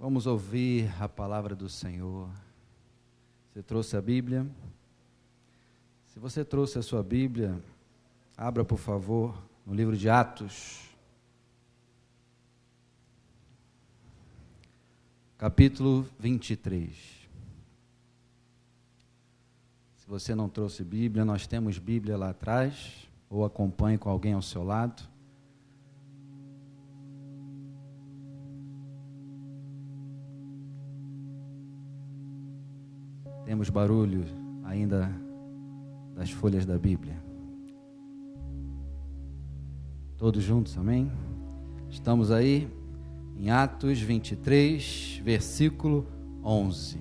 Vamos ouvir a palavra do Senhor. Você trouxe a Bíblia? Se você trouxe a sua Bíblia, abra, por favor, no livro de Atos, capítulo 23. Se você não trouxe Bíblia, nós temos Bíblia lá atrás, ou acompanhe com alguém ao seu lado. Temos barulho ainda das folhas da Bíblia. Todos juntos, amém? Estamos aí em Atos 23, versículo 11.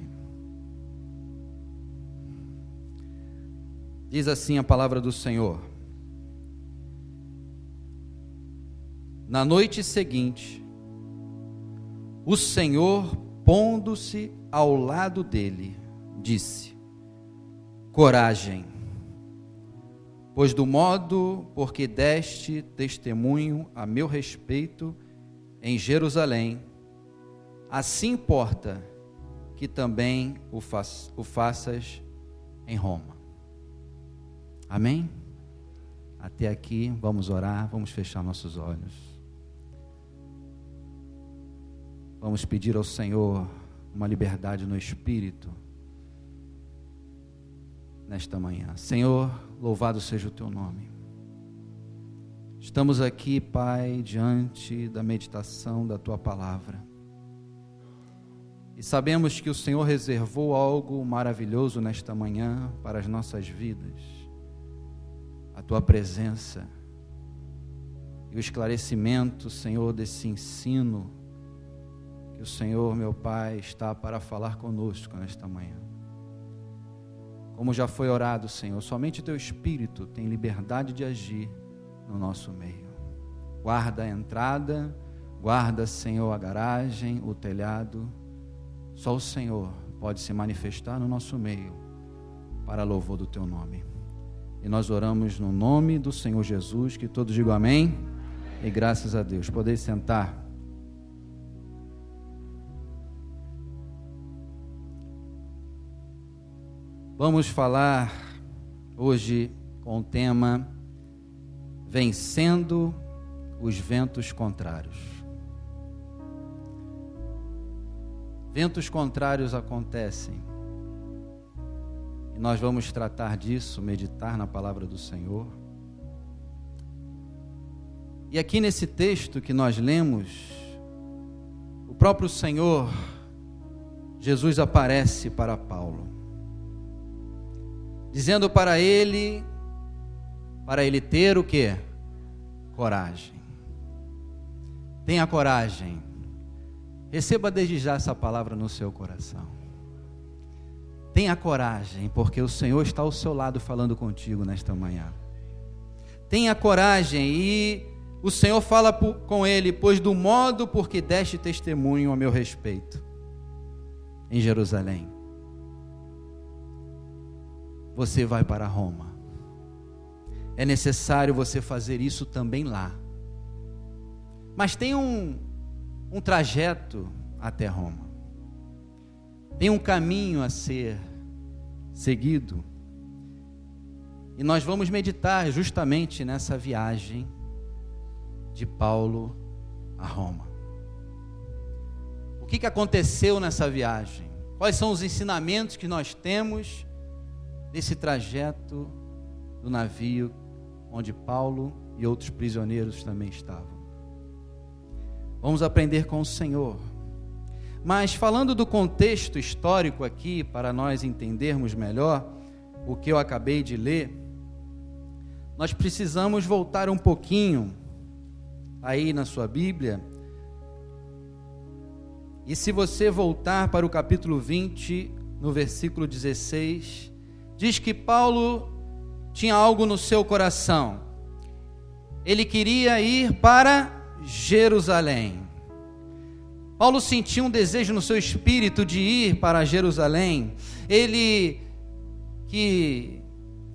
Diz assim a palavra do Senhor: Na noite seguinte, o Senhor, pondo-se ao lado dele, disse: Coragem, pois do modo por que deste testemunho a meu respeito em Jerusalém, assim importa que também o faças em Roma. Amém? Até aqui, vamos orar, vamos fechar nossos olhos. Vamos pedir ao Senhor uma liberdade no Espírito nesta manhã. Senhor, louvado seja o teu nome. Estamos aqui, Pai, diante da meditação da tua palavra. E sabemos que o Senhor reservou algo maravilhoso nesta manhã para as nossas vidas. A tua presença e o esclarecimento, Senhor, desse ensino que o Senhor, meu Pai, está para falar conosco nesta manhã. Como já foi orado, Senhor, somente o teu Espírito tem liberdade de agir no nosso meio. Guarda a entrada, guarda, Senhor, a garagem, o telhado. Só o Senhor pode se manifestar no nosso meio para louvor do teu nome. E nós oramos no nome do Senhor Jesus, que todos digam amém. E graças a Deus. Podeis sentar. Vamos falar hoje com o tema Vencendo os ventos contrários. Ventos contrários acontecem. E nós vamos tratar disso, meditar na palavra do Senhor. E aqui nesse texto que nós lemos, o próprio Senhor, Jesus, aparece para Paulo, dizendo para ele ter o quê? Coragem. Tenha coragem. Receba desde já essa palavra no seu coração. Tenha coragem, porque o Senhor está ao seu lado falando contigo nesta manhã. Tenha coragem, e o Senhor fala com ele: pois do modo por que deste testemunho a meu respeito em Jerusalém, você vai para Roma. É necessário você fazer isso também lá. Mas tem um trajeto até Roma. Tem um caminho a ser seguido. E nós vamos meditar justamente nessa viagem de Paulo a Roma. O que aconteceu nessa viagem? Quais são os ensinamentos que nós temos nesse trajeto do navio onde Paulo e outros prisioneiros também estavam? Vamos aprender com o Senhor. Mas falando do contexto histórico aqui, para nós entendermos melhor o que eu acabei de ler, nós precisamos voltar um pouquinho aí na sua Bíblia. E se você voltar para o capítulo 20, no versículo 16, diz que Paulo tinha algo no seu coração. Ele queria ir para Jerusalém. Paulo sentiu um desejo no seu espírito de ir para Jerusalém. Ele que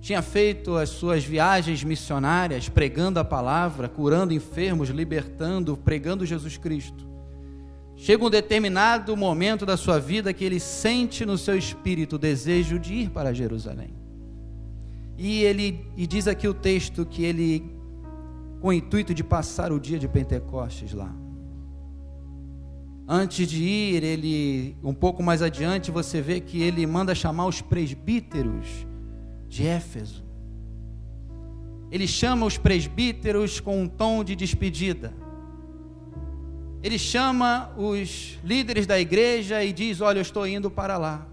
tinha feito as suas viagens missionárias, pregando a palavra, curando enfermos, libertando, pregando Jesus Cristo, chega um determinado momento da sua vida que ele sente no seu espírito o desejo de ir para Jerusalém. E diz aqui o texto que ele, com o intuito de passar o dia de Pentecostes lá. Antes de ir, ele, um pouco mais adiante, você vê que ele manda chamar os presbíteros de Éfeso. Ele chama os presbíteros com um tom de despedida. Ele chama os líderes da igreja e diz: olha, eu estou indo para lá.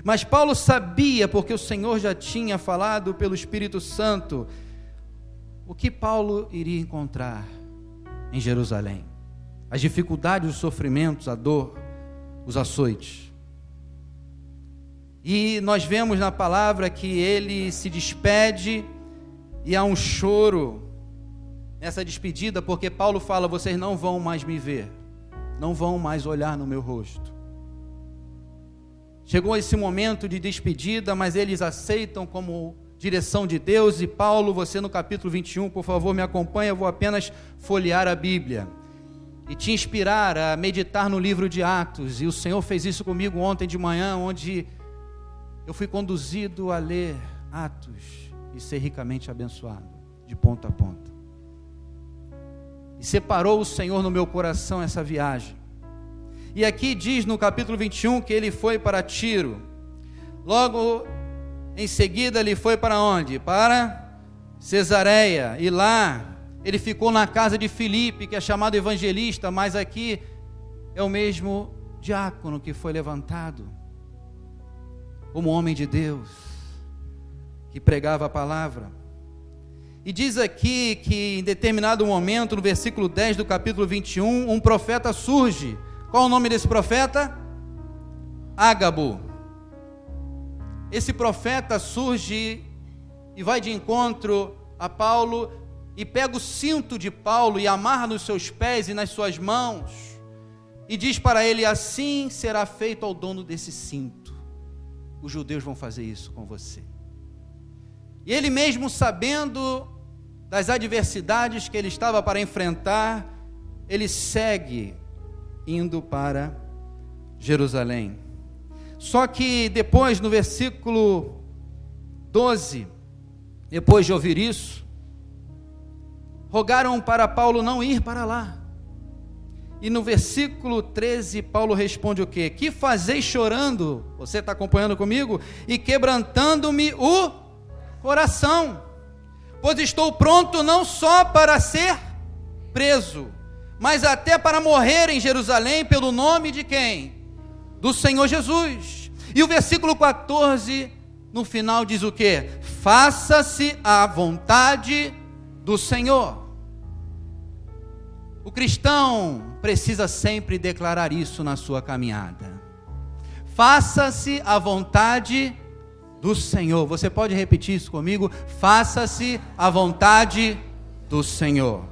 Mas Paulo sabia, porque o Senhor já tinha falado pelo Espírito Santo, o que Paulo iria encontrar em Jerusalém. As dificuldades, os sofrimentos, a dor, os açoites. E nós vemos na palavra que ele se despede e há um choro nessa despedida, porque Paulo fala: vocês não vão mais me ver, não vão mais olhar no meu rosto. Chegou esse momento de despedida, mas eles aceitam como direção de Deus. E Paulo, você no capítulo 21, por favor, me acompanha, eu vou apenas folhear a Bíblia e te inspirar a meditar no livro de Atos. E o Senhor fez isso comigo ontem de manhã, onde eu fui conduzido a ler Atos e ser ricamente abençoado, de ponta a ponta. E separou o Senhor no meu coração essa viagem. E aqui diz no capítulo 21 que ele foi para Tiro. Logo em seguida ele foi para onde? Para Cesareia. E lá ele ficou na casa de Filipe, que é chamado evangelista, mas aqui é o mesmo diácono que foi levantado como homem de Deus, que pregava a palavra. E diz aqui que em determinado momento, no versículo 10 do capítulo 21, um profeta surge. Qual o nome desse profeta? Ágabo. Esse profeta surge e vai de encontro a Paulo e pega o cinto de Paulo e amarra nos seus pés e nas suas mãos e diz para ele: assim será feito ao dono desse cinto. Os judeus vão fazer isso com você. E ele mesmo, sabendo das adversidades que ele estava para enfrentar, ele segue indo para Jerusalém. Só que depois, no versículo 12, depois de ouvir isso, rogaram para Paulo não ir para lá. E no versículo 13, Paulo responde o quê? Que fazeis chorando, você está acompanhando comigo? E quebrantando-me o coração, pois estou pronto não só para ser preso, mas até para morrer em Jerusalém pelo nome de quem? Do Senhor Jesus. E o versículo 14, no final diz o quê? Faça-se a vontade do Senhor. O cristão precisa sempre declarar isso na sua caminhada. Faça-se a vontade do Senhor. Você pode repetir isso comigo? Faça-se a vontade do Senhor.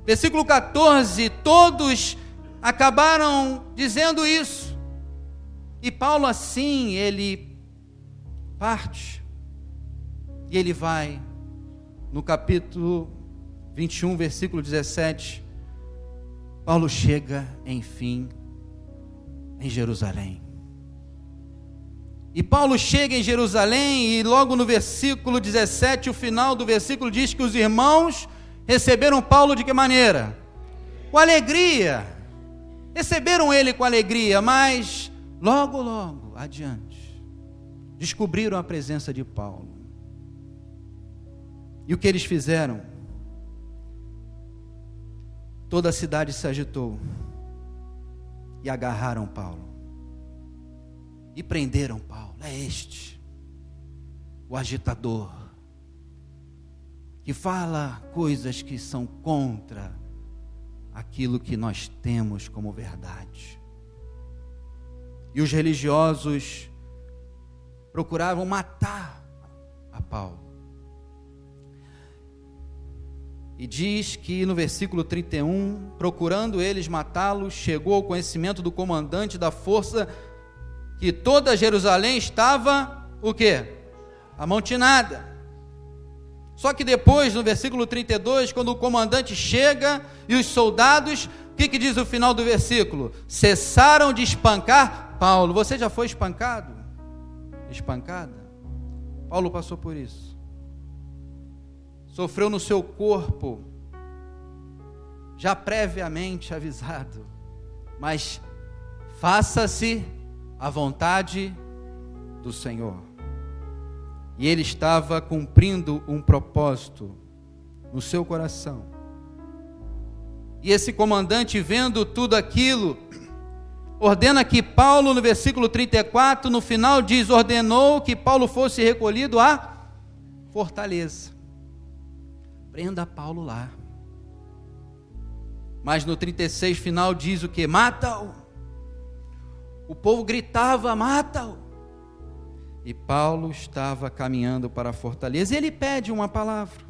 Versículo 14, todos acabaram dizendo isso. E Paulo assim, ele parte. E ele vai no capítulo 21, versículo 17. Paulo chega, enfim, em Jerusalém. E Paulo chega em Jerusalém e logo no versículo 17, o final do versículo diz que os irmãos receberam Paulo de que maneira? Com alegria. Receberam ele com alegria, mas logo adiante, descobriram a presença de Paulo. E o que eles fizeram? Toda a cidade se agitou e agarraram Paulo e prenderam Paulo. É este, o agitador, que fala coisas que são contra aquilo que nós temos como verdade. E os religiosos procuravam matar a Paulo. E diz que no versículo 31, procurando eles matá-lo, chegou ao conhecimento do comandante da força que toda Jerusalém estava, o quê? Amontinada. Só que depois, no versículo 32, quando o comandante chega e os soldados, O que diz o final do versículo? Cessaram de espancar Paulo. Você já foi espancado? Espancada? Paulo passou por isso. Sofreu no seu corpo, já previamente avisado. Mas faça-se a vontade do Senhor. E ele estava cumprindo um propósito no seu coração. E esse comandante, vendo tudo aquilo, ordena que Paulo, no versículo 34, no final diz, ordenou que Paulo fosse recolhido à fortaleza. Prenda Paulo lá. Mas no 36 final diz o que? Mata-o. O povo gritava, mata-o. E Paulo estava caminhando para a fortaleza e ele pede uma palavra.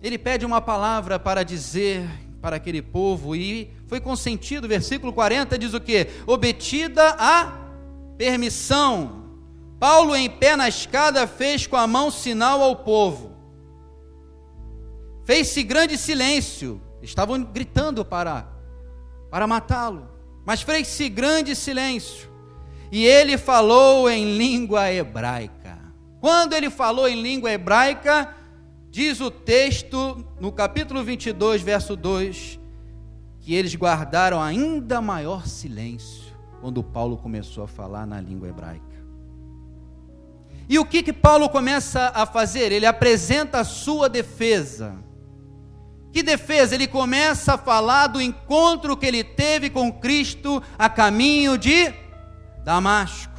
Ele pede uma palavra para dizer para aquele povo e foi consentido. Versículo 40 diz o que? Obtida a permissão, Paulo em pé na escada fez com a mão sinal ao povo. Fez-se grande silêncio. Estavam gritando para matá-lo, mas fez-se grande silêncio. E ele falou em língua hebraica. Quando ele falou em língua hebraica, diz o texto, no capítulo 22, verso 2, que eles guardaram ainda maior silêncio, quando Paulo começou a falar na língua hebraica. E o que Paulo começa a fazer? Ele apresenta a sua defesa. Que defesa? Ele começa a falar do encontro que ele teve com Cristo a caminho de Damasco.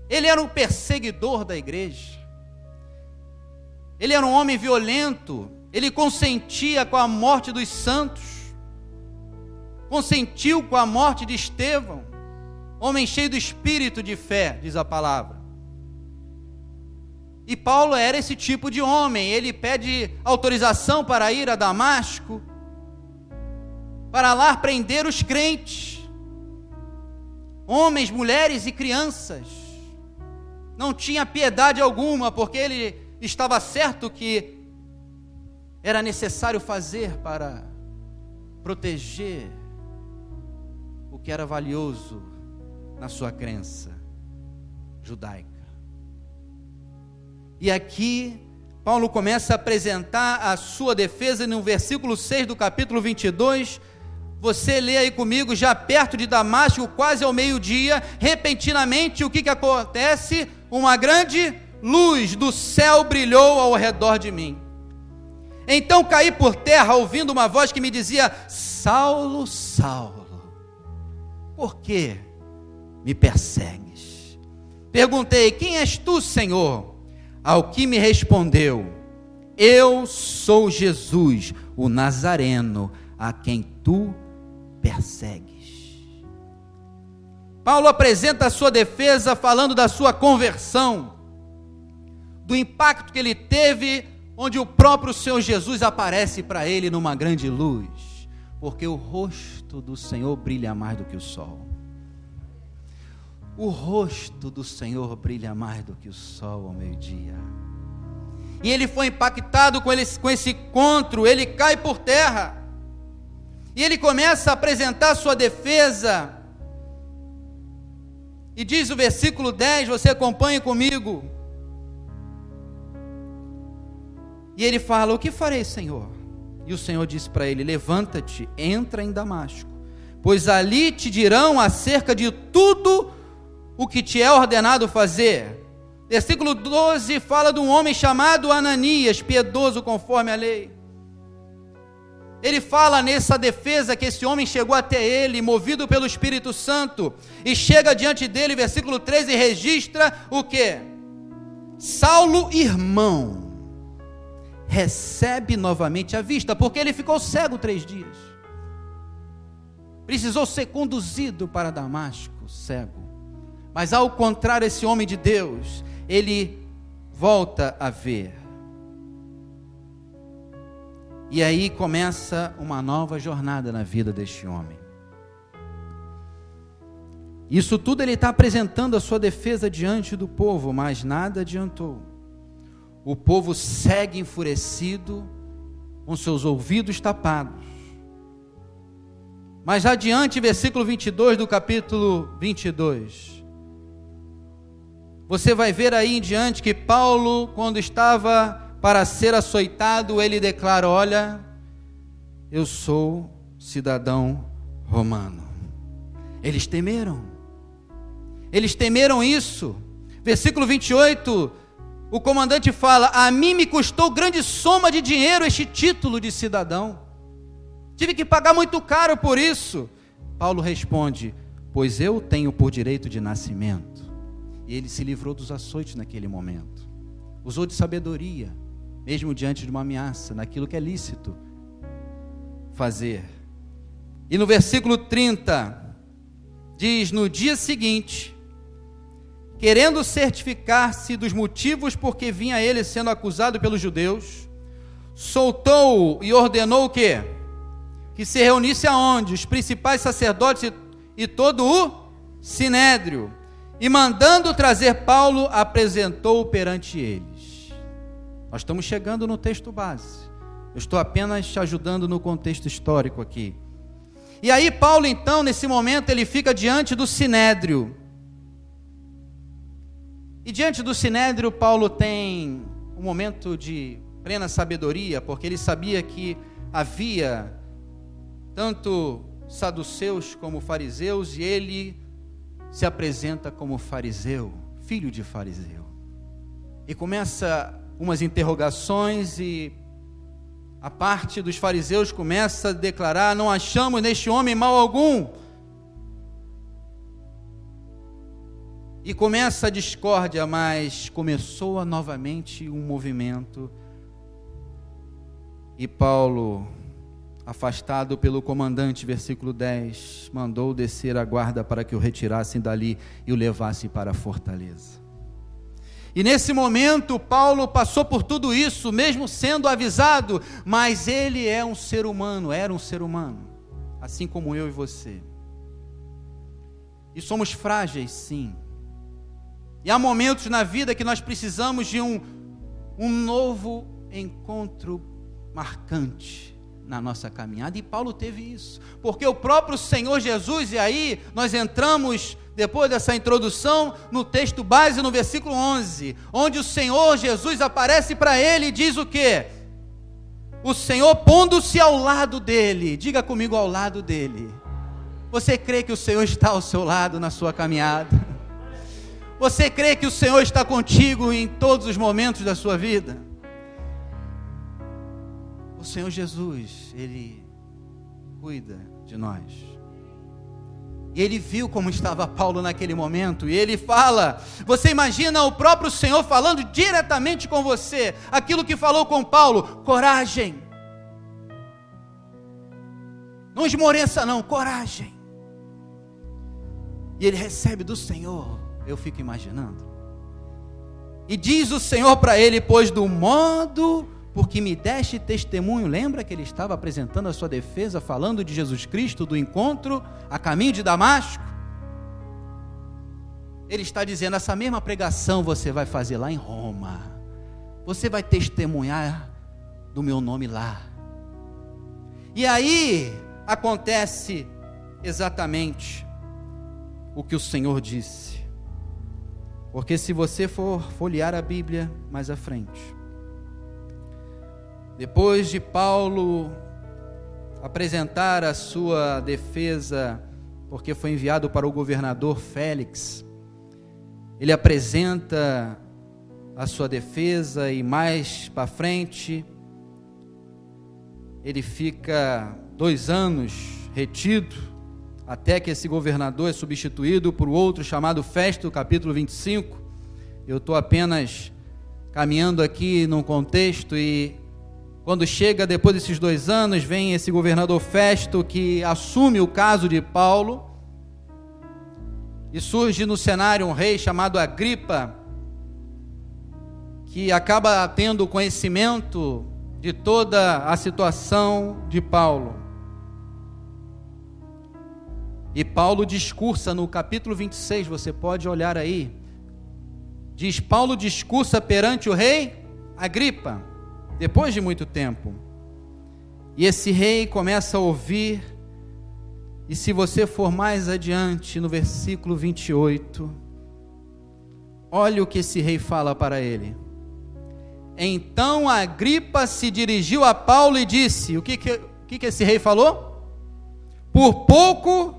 Ele era um perseguidor da igreja. Ele era um homem violento, ele consentia com a morte dos santos, consentiu com a morte de Estevão, homem cheio do espírito de fé, diz a palavra. E Paulo era esse tipo de homem. Ele pede autorização para ir a Damasco, para lá prender os crentes, homens, mulheres e crianças. Não tinha piedade alguma, porque ele estava certo que era necessário fazer para proteger o que era valioso na sua crença judaica. E aqui Paulo começa a apresentar a sua defesa no versículo 6 do capítulo 22. Você lê aí comigo, já perto de Damasco, quase ao meio-dia, repentinamente o que acontece? Uma grande luz do céu brilhou ao redor de mim. Então caí por terra, ouvindo uma voz que me dizia: Saulo, Saulo, por que me persegues? Perguntei: quem és tu, Senhor? Ao que me respondeu: eu sou Jesus, o Nazareno, a quem tu persegues. Paulo apresenta a sua defesa falando da sua conversão, do impacto que ele teve, onde o próprio Senhor Jesus aparece para ele numa grande luz, porque o rosto do Senhor brilha mais do que o sol. O rosto do Senhor brilha mais do que o sol ao meio-dia. E ele foi impactado com esse encontro, ele cai por terra, e ele começa a apresentar sua defesa, e diz o versículo 10, você acompanha comigo, e ele fala: o que farei, Senhor? E o Senhor disse para ele: levanta-te, entra em Damasco, pois ali te dirão acerca de tudo o que te é ordenado fazer. Versículo 12 fala de um homem chamado Ananias, piedoso conforme a lei. Ele fala nessa defesa que esse homem chegou até ele, movido pelo Espírito Santo, e chega diante dele, versículo 13, e registra o que? Saulo, irmão, recebe novamente a vista, porque ele ficou cego 3 dias. Precisou ser conduzido para Damasco, cego. Mas ao contrário, esse homem de Deus, ele volta a ver. E aí começa uma nova jornada na vida deste homem. Isso tudo ele está apresentando a sua defesa diante do povo, mas nada adiantou. O povo segue enfurecido com seus ouvidos tapados. Mais adiante, versículo 22 do capítulo 22, você vai ver aí em diante que Paulo, quando estava para ser açoitado, ele declara: olha, eu sou cidadão romano. Eles temeram isso. Versículo 28, o comandante fala: a mim me custou grande soma de dinheiro este título de cidadão, tive que pagar muito caro por isso. Paulo responde: pois eu tenho por direito de nascimento. E ele se livrou dos açoites naquele momento, usou de sabedoria, mesmo diante de uma ameaça, naquilo que é lícito fazer. E no versículo 30, diz: no dia seguinte, querendo certificar-se dos motivos por que vinha ele sendo acusado pelos judeus, soltou e ordenou o quê? Que se reunisse aonde? Os principais sacerdotes e todo o sinédrio. E mandando trazer Paulo, apresentou-o perante eles. Nós estamos chegando no texto base. Eu estou apenas te ajudando no contexto histórico aqui. E aí Paulo, então, nesse momento, ele fica diante do sinédrio. E diante do sinédrio, Paulo tem um momento de plena sabedoria, porque ele sabia que havia tanto saduceus como fariseus, e ele se apresenta como fariseu, filho de fariseu. E começa umas interrogações, e a parte dos fariseus começa a declarar: não achamos neste homem mal algum. E começa a discórdia, mas começou novamente um movimento. E Paulo, afastado pelo comandante, versículo 10, mandou descer a guarda para que o retirassem dali e o levassem para a fortaleza. E nesse momento, Paulo passou por tudo isso, mesmo sendo avisado, mas ele é um ser humano, era um ser humano, assim como eu e você. E somos frágeis, sim. E há momentos na vida que nós precisamos de um novo encontro marcante na nossa caminhada, e Paulo teve isso, porque o próprio Senhor Jesus, e aí nós entramos, depois dessa introdução, no texto base, no versículo 11, onde o Senhor Jesus aparece para ele e diz o quê? O Senhor pondo-se ao lado dele, diga comigo, ao lado dele. Você crê que o Senhor está ao seu lado na sua caminhada? Você crê que o Senhor está contigo em todos os momentos da sua vida? O Senhor Jesus, Ele cuida de nós. E Ele viu como estava Paulo naquele momento, e Ele fala, você imagina o próprio Senhor falando diretamente com você, aquilo que falou com Paulo: coragem, não esmoreça não, coragem. E ele recebe do Senhor, eu fico imaginando, e diz o Senhor para ele: pois do modo porque me deste testemunho. Lembra que ele estava apresentando a sua defesa, falando de Jesus Cristo, do encontro a caminho de Damasco? Ele está dizendo: essa mesma pregação você vai fazer lá em Roma, você vai testemunhar do meu nome lá. E aí acontece exatamente o que o Senhor disse, porque se você for folhear a Bíblia mais à frente, depois de Paulo apresentar a sua defesa, porque foi enviado para o governador Félix, ele apresenta a sua defesa, e mais para frente ele fica 2 anos retido, até que esse governador é substituído por outro chamado Festo, capítulo 25. Eu estou apenas caminhando aqui num contexto, e quando chega depois desses 2 anos, vem esse governador Festo, que assume o caso de Paulo, e surge no cenário um rei chamado Agripa, que acaba tendo conhecimento de toda a situação de Paulo. E Paulo discursa no capítulo 26, você pode olhar aí, diz: Paulo discursa perante o rei Agripa, depois de muito tempo. E esse rei começa a ouvir, e se você for mais adiante, no versículo 28, olha o que esse rei fala para ele. Então Agripa se dirigiu a Paulo e disse, o que esse rei falou? Por pouco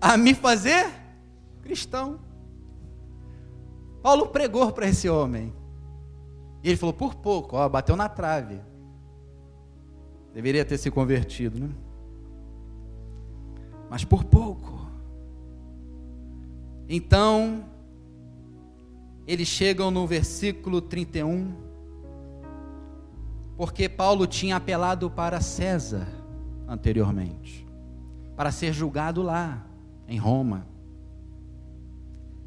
a me fazer cristão. Paulo pregou para esse homem, e ele falou, por pouco, ó, bateu na trave. Deveria ter se convertido, né? Mas por pouco. Então, eles chegam no versículo 31, porque Paulo tinha apelado para César anteriormente, para ser julgado lá, em Roma.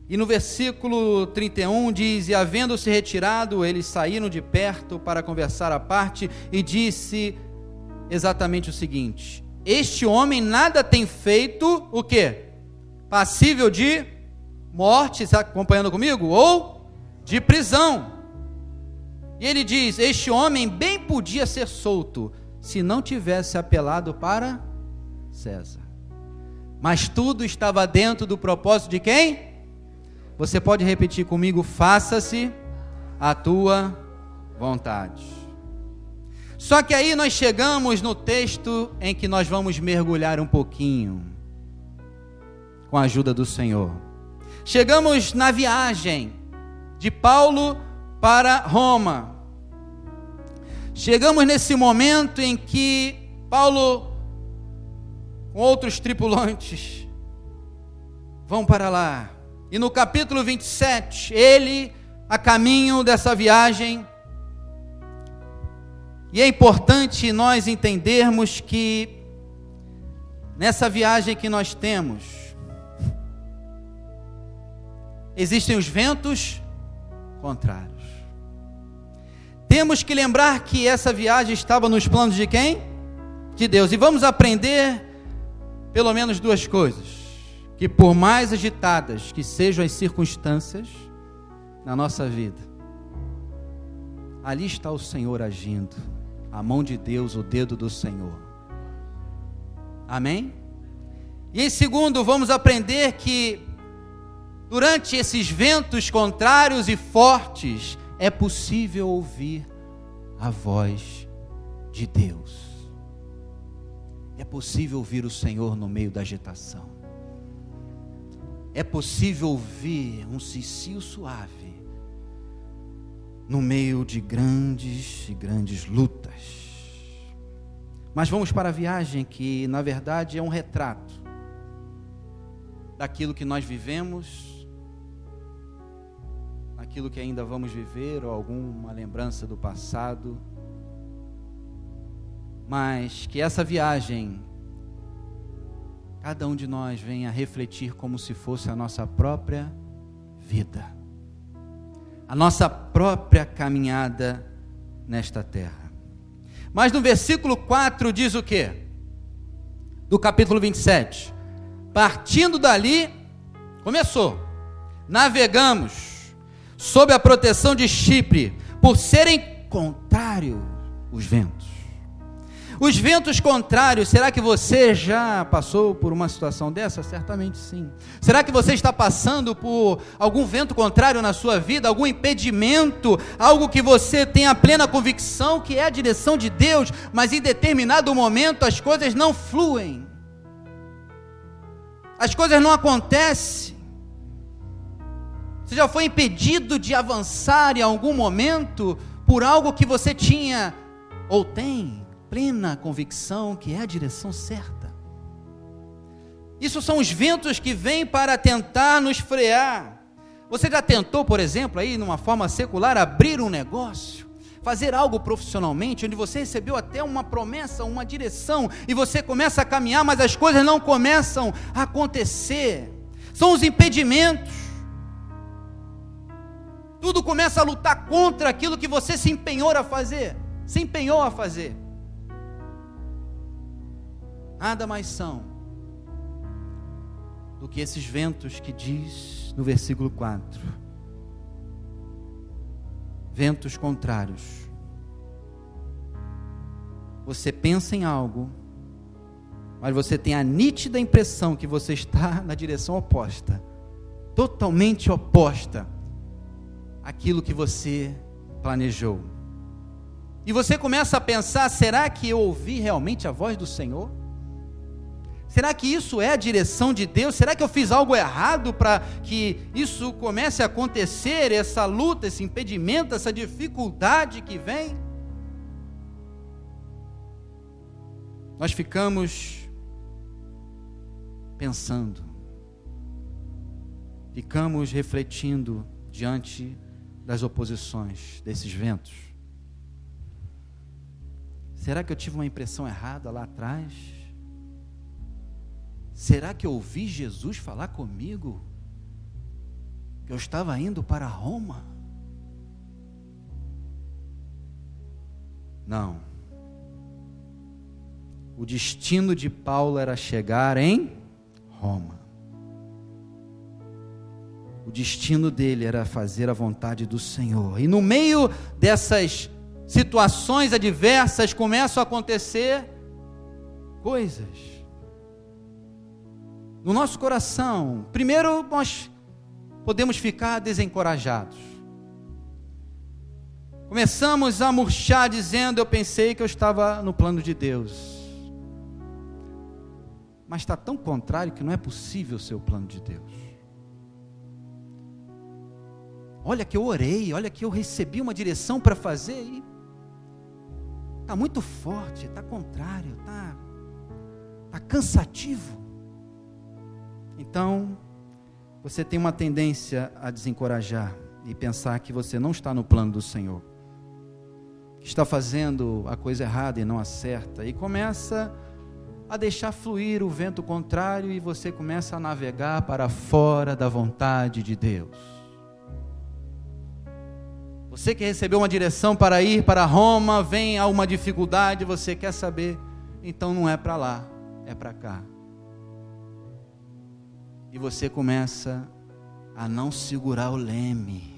E no versículo 31 diz, e havendo-se retirado, eles saíram de perto para conversar à parte, e disse exatamente o seguinte, este homem nada tem feito, o quê? Passível de morte, está acompanhando comigo? Ou de prisão. E ele diz, este homem bem podia ser solto, se não tivesse apelado para César. Mas tudo estava dentro do propósito de quem? Você pode repetir comigo, faça-se a tua vontade. Só que aí nós chegamos no texto em que nós vamos mergulhar um pouquinho, com a ajuda do Senhor. Chegamos na viagem de Paulo para Roma. Chegamos nesse momento em que Paulo, com outros tripulantes, vão para lá. E no capítulo 27, ele, a caminho dessa viagem, e é importante nós entendermos que, nessa viagem que nós temos, existem os ventos contrários. Temos que lembrar que essa viagem estava nos planos de quem? De Deus. E vamos aprender pelo menos duas coisas. Que por mais agitadas que sejam as circunstâncias na nossa vida, ali está o Senhor agindo, a mão de Deus, o dedo do Senhor. Amém? E em segundo, vamos aprender que durante esses ventos contrários e fortes, é possível ouvir a voz de Deus. É possível ouvir o Senhor no meio da agitação. É possível ouvir um cicio suave no meio de grandes lutas. Mas vamos para a viagem que, na verdade, é um retrato daquilo que nós vivemos, daquilo que ainda vamos viver, ou alguma lembrança do passado. Mas que essa viagem, cada um de nós venha refletir como se fosse a nossa própria vida, a nossa própria caminhada nesta terra. Mas no versículo 4 diz o quê? Do capítulo 27. Partindo dali, começou. Navegamos sob a proteção de Chipre, por serem contrários os ventos. Os ventos contrários, será que você já passou por uma situação dessa? Certamente sim. Será que você está passando por algum vento contrário na sua vida, algum impedimento, algo que você tem a plena convicção que é a direção de Deus, mas em determinado momento as coisas não fluem, as coisas não acontecem? Você já foi impedido de avançar em algum momento por algo que você tinha ou tem plena convicção que é a direção certa? Isso são os ventos que vêm para tentar nos frear. Você já tentou, por exemplo, aí numa forma secular, abrir um negócio, fazer algo profissionalmente, onde você recebeu até uma promessa, uma direção, e você começa a caminhar, mas as coisas não começam a acontecer? São os impedimentos. Tudo começa a lutar contra aquilo que você se empenhou a fazer. Nada mais são do que esses ventos que diz no versículo 4. Ventos contrários. você pensa em algo, mas você tem a nítida impressão que você está na direção oposta, totalmente oposta àquilo que você planejou. E você começa a pensar: será que eu ouvi realmente a voz do Senhor? Será que isso é a direção de Deus? Será que eu fiz algo errado para que isso comece a acontecer, essa luta, esse impedimento, essa dificuldade que vem? Nós ficamos pensando, ficamos refletindo diante das oposições, desses ventos. Será que eu tive uma impressão errada lá atrás? Será que eu ouvi Jesus falar comigo que eu estava indo para Roma? Não. O destino de Paulo era chegar em Roma. O destino dele era fazer a vontade do Senhor. E no meio dessas situações adversas começam a acontecer coisas no nosso coração. Primeiro, nós podemos ficar desencorajados. Começamos a murchar dizendo: eu pensei que eu estava no plano de Deus. Mas está tão contrário que não é possível ser o plano de Deus. Olha que eu orei, olha que eu recebi uma direção para fazer e está muito forte, está contrário, está cansativo. Então, você tem uma tendência a desencorajar e pensar que você não está no plano do Senhor, que está fazendo a coisa errada e não a certa, e começa a deixar fluir o vento contrário e você começa a navegar para fora da vontade de Deus. Você que recebeu uma direção para ir para Roma, vem a uma dificuldade, você quer saber, então não é para lá, é para cá. E você começa a não segurar o leme.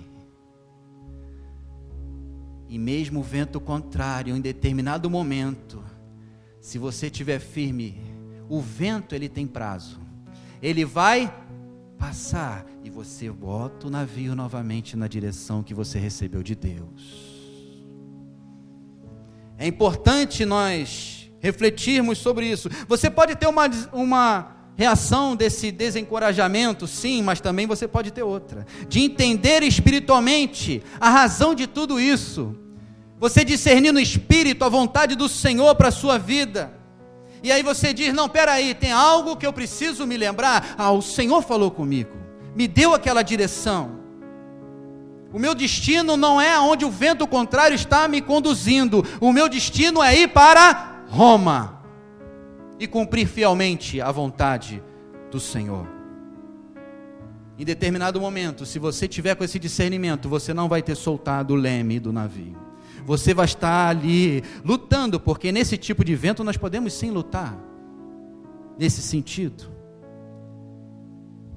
E mesmo o vento contrário, em determinado momento, se você estiver firme, o vento ele tem prazo. Ele vai passar e você bota o navio novamente na direção que você recebeu de Deus. É importante nós refletirmos sobre isso. Você pode ter uma reação desse desencorajamento, sim, mas também você pode ter outra, de entender espiritualmente a razão de tudo isso. Você discernir no Espírito a vontade do Senhor para a sua vida. E aí você diz: não, peraí, tem algo que eu preciso me lembrar. O Senhor falou comigo, me deu aquela direção. O meu destino não é onde o vento contrário está me conduzindo. O meu destino é ir para Roma e cumprir fielmente a vontade do Senhor. Em determinado momento, se você tiver com esse discernimento, você não vai ter soltado o leme do navio. Você vai estar ali lutando, porque nesse tipo de vento nós podemos sim lutar, nesse sentido.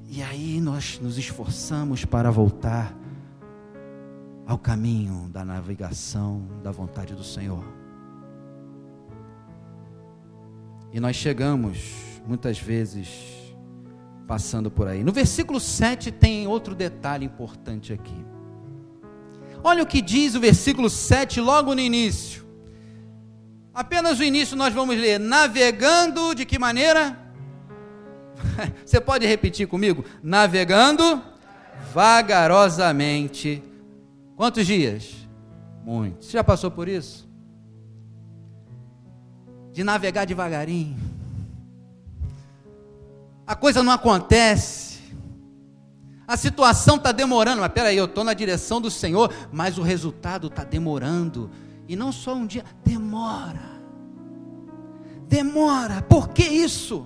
E aí nós nos esforçamos para voltar ao caminho da navegação da vontade do Senhor. E nós chegamos, muitas vezes, passando por aí. No versículo 7 tem outro detalhe importante aqui. Olha o que diz o versículo 7, logo no início. Apenas o início nós vamos ler: navegando de que maneira? Você pode repetir comigo? Navegando vagarosamente. Quantos dias? Muitos. Você já passou por isso? De navegar devagarinho. A coisa não acontece. A situação está demorando, mas peraí, eu estou na direção do Senhor, mas o resultado está demorando, e não só um dia, demora, por que isso?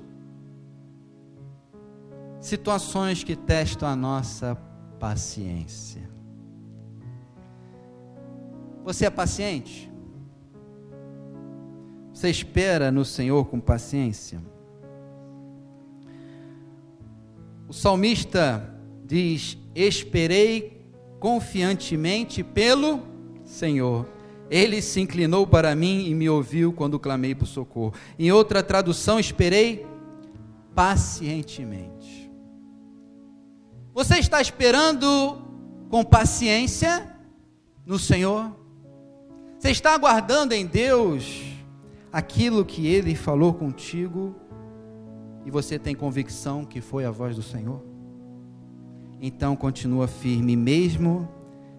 Situações que testam a nossa paciência. Você é paciente? Você espera no Senhor com paciência? O salmista diz: esperei confiantemente pelo Senhor, Ele se inclinou para mim e me ouviu quando clamei por socorro. Em outra tradução, esperei pacientemente. Você está esperando com paciência no Senhor? Você está aguardando em Deus aquilo que Ele falou contigo e você tem convicção que foi a voz do Senhor? Então continua firme, mesmo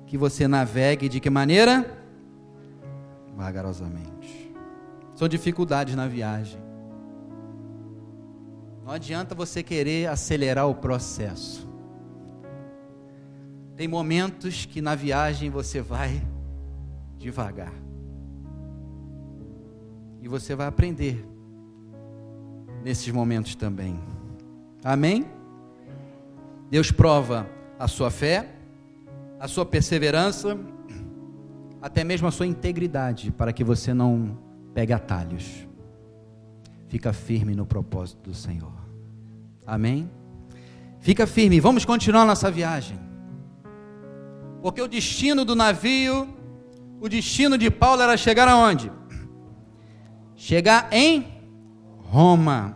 que você navegue de que maneira? Vagarosamente. São dificuldades na viagem. Não adianta você querer acelerar o processo. Tem momentos que na viagem você vai devagar. E você vai aprender nesses momentos também. Amém? Deus prova a sua fé, a sua perseverança, até mesmo a sua integridade, para que você não pegue atalhos. Fica firme no propósito do Senhor. Amém? Fica firme, vamos continuar nossa viagem. Porque o destino do navio, o destino de Paulo era chegar aonde? Chegar em Roma.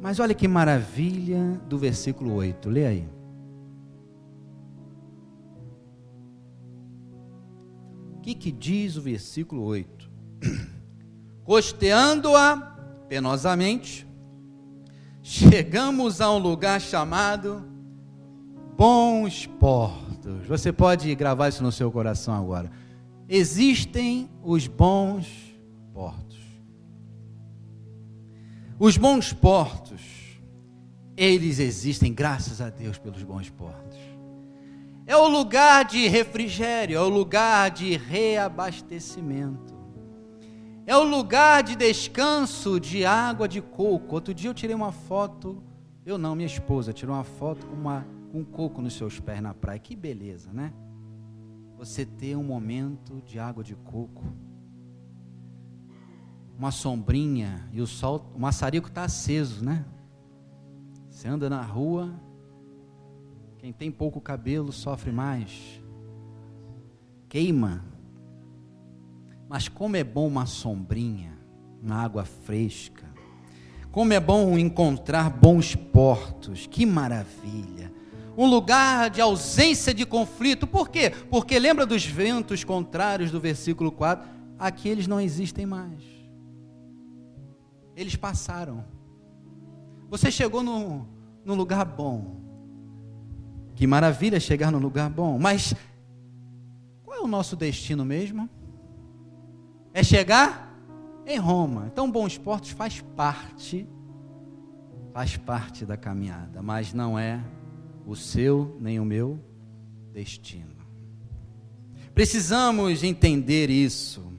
Mas olha que maravilha do versículo 8, lê aí. O que diz o versículo 8? Costeando-a penosamente, chegamos a um lugar chamado Bons Portos. Você pode gravar isso no seu coração agora. Existem os bons portos. Os bons portos, eles existem, graças a Deus pelos bons portos. É o lugar de refrigério, é o lugar de reabastecimento. É o lugar de descanso de água de coco. Outro dia eu tirei uma foto, minha esposa tirou uma foto com coco nos seus pés na praia. Que beleza, né? Você ter um momento de água de coco, uma sombrinha e o sol, o maçarico está aceso, né? Você anda na rua, quem tem pouco cabelo sofre mais, queima. Mas como é bom uma sombrinha, uma água fresca. Como é bom encontrar bons portos, que maravilha. Um lugar de ausência de conflito. Por quê? Porque lembra dos ventos contrários do versículo 4? Aqui eles não existem mais. Eles passaram. Você chegou num lugar bom. Que maravilha chegar num lugar bom. Mas qual é o nosso destino mesmo? É chegar em Roma. Então, Bons Portos faz parte da caminhada, mas não é o seu nem o meu destino. Precisamos entender isso.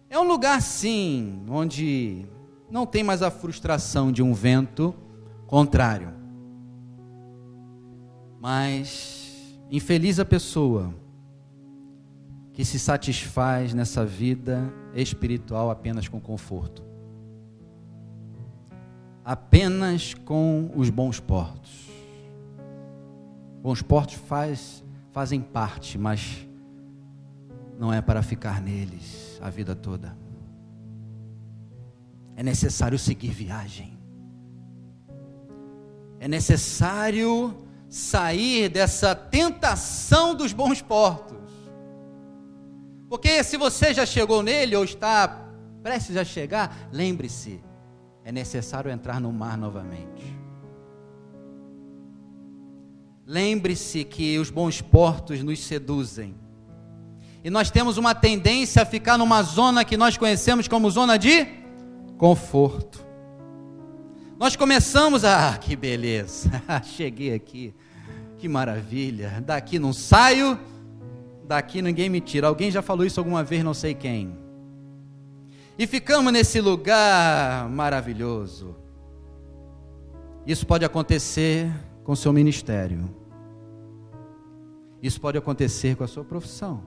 É um lugar, sim, onde não tem mais a frustração de um vento contrário. Mas infeliz a pessoa que se satisfaz nessa vida espiritual apenas com conforto, apenas com os bons portos. Bons portos fazem parte, mas não é para ficar neles a vida toda. É necessário seguir viagem. É necessário sair dessa tentação dos bons portos. Porque se você já chegou nele ou está prestes a chegar, lembre-se, é necessário entrar no mar novamente. Lembre-se que os bons portos nos seduzem. E nós temos uma tendência a ficar numa zona que nós conhecemos como zona de conforto. Nós começamos, que beleza, cheguei aqui, que maravilha, daqui não saio, daqui ninguém me tira. Alguém já falou isso alguma vez, não sei quem. E ficamos nesse lugar maravilhoso. Isso pode acontecer com o seu ministério. Isso pode acontecer com a sua profissão.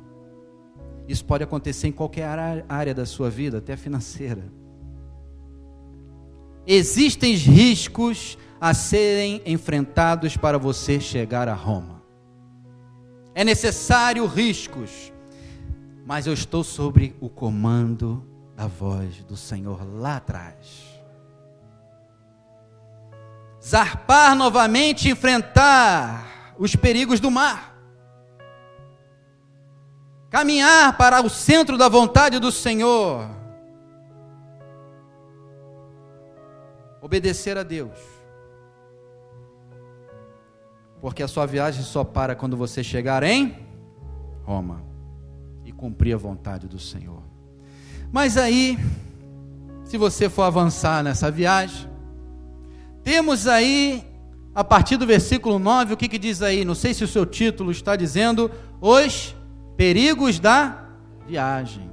Isso pode acontecer em qualquer área da sua vida, até financeira. Existem riscos a serem enfrentados para você chegar a Roma. É necessário riscos. mas eu estou sobre o comando da voz do Senhor lá atrás. Zarpar novamente, enfrentar os perigos do mar. Caminhar para o centro da vontade do Senhor. Obedecer a Deus. Porque a sua viagem só para quando você chegar em Roma e cumprir a vontade do Senhor. Mas aí, se você for avançar nessa viagem, temos aí, a partir do versículo 9, o que diz aí? Não sei se o seu título está dizendo, os perigos da viagem.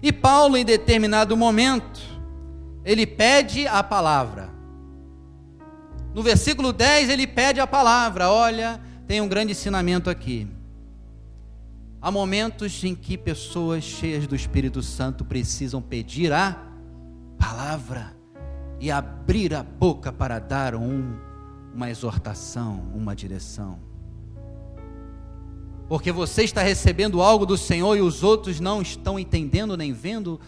E Paulo, em determinado momento, ele pede a palavra. No versículo 10, ele pede a palavra. Olha, tem um grande ensinamento aqui. Há momentos em que pessoas cheias do Espírito Santo precisam pedir a palavra e abrir a boca para dar uma exortação, uma direção. Porque você está recebendo algo do Senhor e os outros não estão entendendo nem vendo,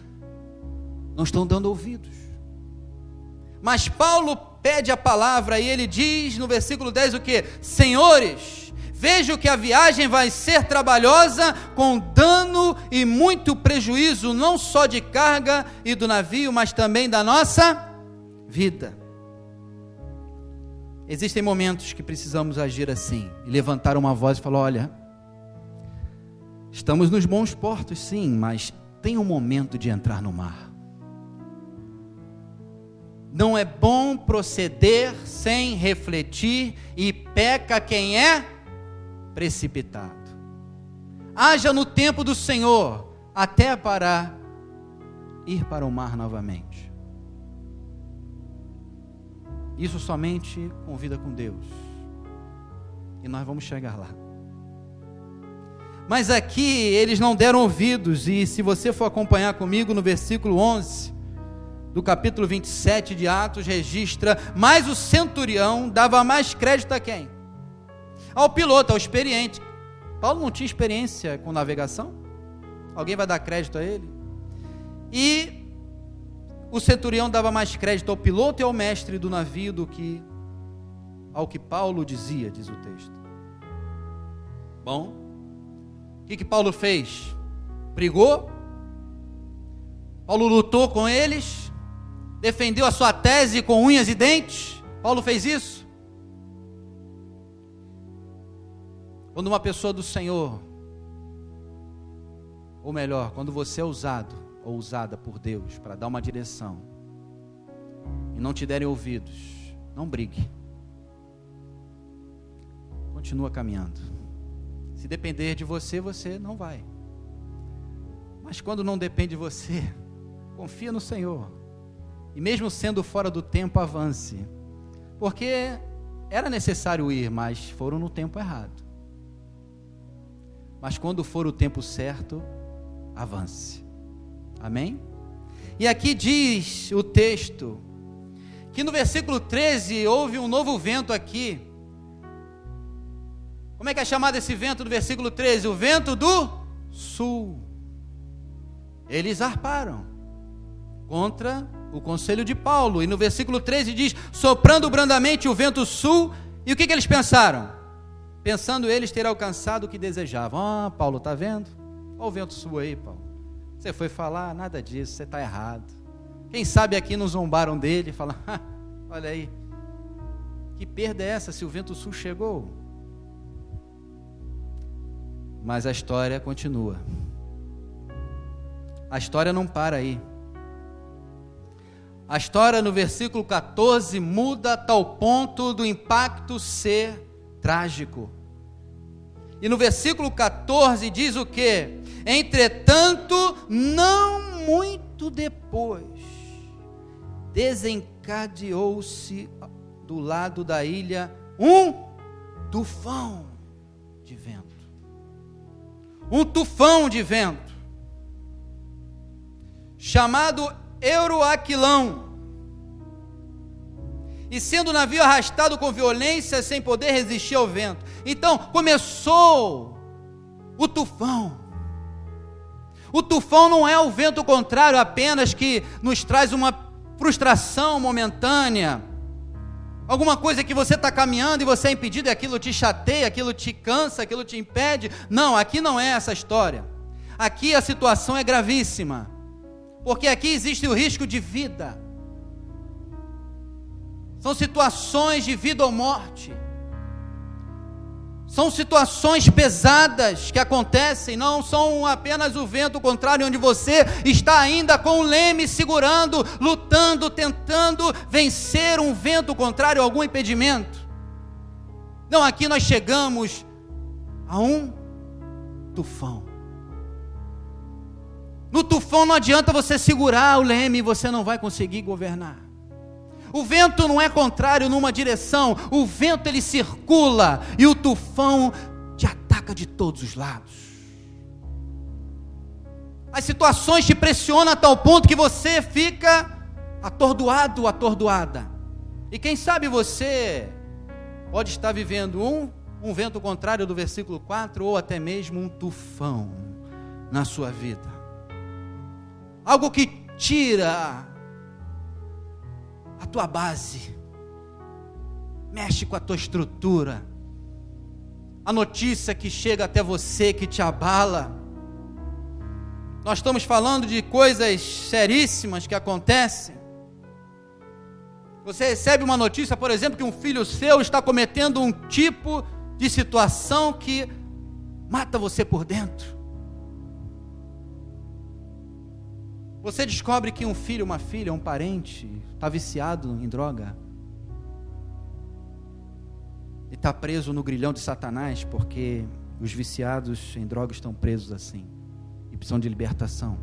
não estão dando ouvidos. Mas Paulo pede a palavra e ele diz no versículo 10 o quê? Senhores, vejo que a viagem vai ser trabalhosa, com dano e muito prejuízo, não só de carga e do navio, mas também da nossa vida. Existem momentos que precisamos agir assim, e levantar uma voz e falar, olha, estamos nos bons portos sim, mas tem um momento de entrar no mar. Não é bom proceder sem refletir, e peca quem é precipitado. Haja no tempo do Senhor, até para ir para o mar novamente. Isso somente com vida com Deus. E nós vamos chegar lá. Mas aqui eles não deram ouvidos, e se você for acompanhar comigo no versículo 11, do capítulo 27 de Atos, registra, mas o centurião dava mais crédito a quem? Ao piloto, ao experiente. Paulo não tinha experiência com navegação? Alguém vai dar crédito a ele? E o centurião dava mais crédito ao piloto e ao mestre do navio do que ao que Paulo dizia, diz o texto. Bom, o que Paulo fez? Brigou? Paulo lutou com eles? Defendeu a sua tese com unhas e dentes? Paulo fez isso? Quando uma pessoa do Senhor, ou melhor, quando você é usado ou usada por Deus para dar uma direção e não te derem ouvidos, não brigue, continua caminhando. Se depender de você, você não vai. Mas quando não depende de você, confia no Senhor, e mesmo sendo fora do tempo, avance, porque era necessário ir, mas foram no tempo errado. Mas quando for o tempo certo, avance. Amém? E aqui diz o texto, que no versículo 13, houve um novo vento aqui. Como é que é chamado esse vento do versículo 13? O vento do sul. Eles zarparam contra o conselho de Paulo, e no versículo 13 diz, soprando brandamente o vento sul, e o que eles pensaram? Pensando eles ter alcançado o que desejavam. Paulo, está vendo? Olha o vento sul aí, Paulo. Você foi falar, nada disso, você está errado. Quem sabe aqui não zombaram dele, e falam, olha aí, que perda é essa se o vento sul chegou? Mas a história continua. A história não para aí. A história no versículo 14 muda a tal ponto do impacto ser trágico. E no versículo 14 diz o quê? Entretanto, não muito depois, desencadeou-se do lado da ilha um tufão de vento. Um tufão de vento, chamado Euroaquilão, e sendo o navio arrastado com violência, sem poder resistir ao vento. Então começou o tufão, O tufão não é o vento contrário apenas que nos traz uma frustração momentânea, alguma coisa que você está caminhando e você é impedido e aquilo te chateia, aquilo te cansa, aquilo te impede. Não, aqui não é essa história. Aqui a situação é gravíssima, porque aqui existe o risco de vida. São situações de vida ou morte. São situações pesadas que acontecem, não são apenas o vento contrário, onde você está ainda com o leme segurando, lutando, tentando vencer um vento contrário, algum impedimento. Não, aqui nós chegamos a um tufão. No tufão não adianta você segurar o leme, você não vai conseguir governar. O vento não é contrário numa direção, o vento ele circula e o tufão te ataca de todos os lados. As situações te pressionam a tal ponto que você fica atordoado, atordoada. E quem sabe você pode estar vivendo um vento contrário do versículo 4 ou até mesmo um tufão na sua vida. Algo que tira a tua base, mexe com a tua estrutura, a notícia que chega até você, que te abala. Nós estamos falando de coisas seríssimas que acontecem. Você recebe uma notícia, por exemplo, que um filho seu está cometendo um tipo de situação que mata você por dentro. Você descobre que um filho, uma filha, um parente está viciado em droga e está preso no grilhão de Satanás, porque os viciados em droga estão presos assim e precisam de libertação.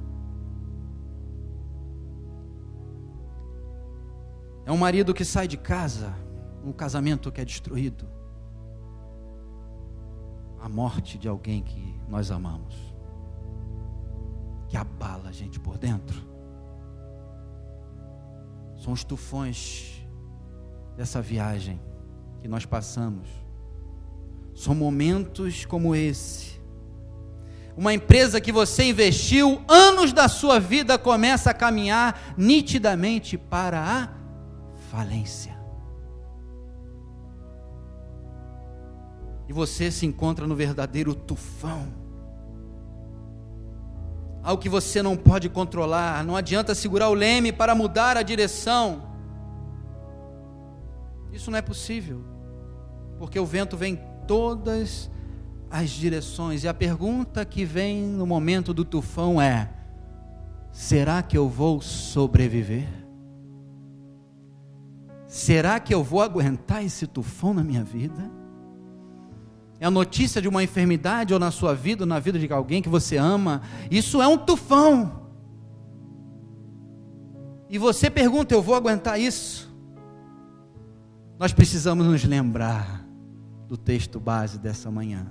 É um marido que sai de casa, um casamento que é destruído, a morte de alguém que nós amamos, que abala a gente por dentro. São os tufões dessa viagem que nós passamos. São momentos como esse. Uma empresa que você investiu anos da sua vida começa a caminhar nitidamente para a falência. E você se encontra no verdadeiro tufão. Algo que você não pode controlar, não adianta segurar o leme para mudar a direção. Isso não é possível, porque o vento vem em todas as direções, e a pergunta que vem no momento do tufão é: será que eu vou sobreviver? Será que eu vou aguentar esse tufão na minha vida? É a notícia de uma enfermidade, ou na sua vida, ou na vida de alguém que você ama. Isso é um tufão. E você pergunta: eu vou aguentar isso? Nós precisamos nos lembrar do texto base dessa manhã.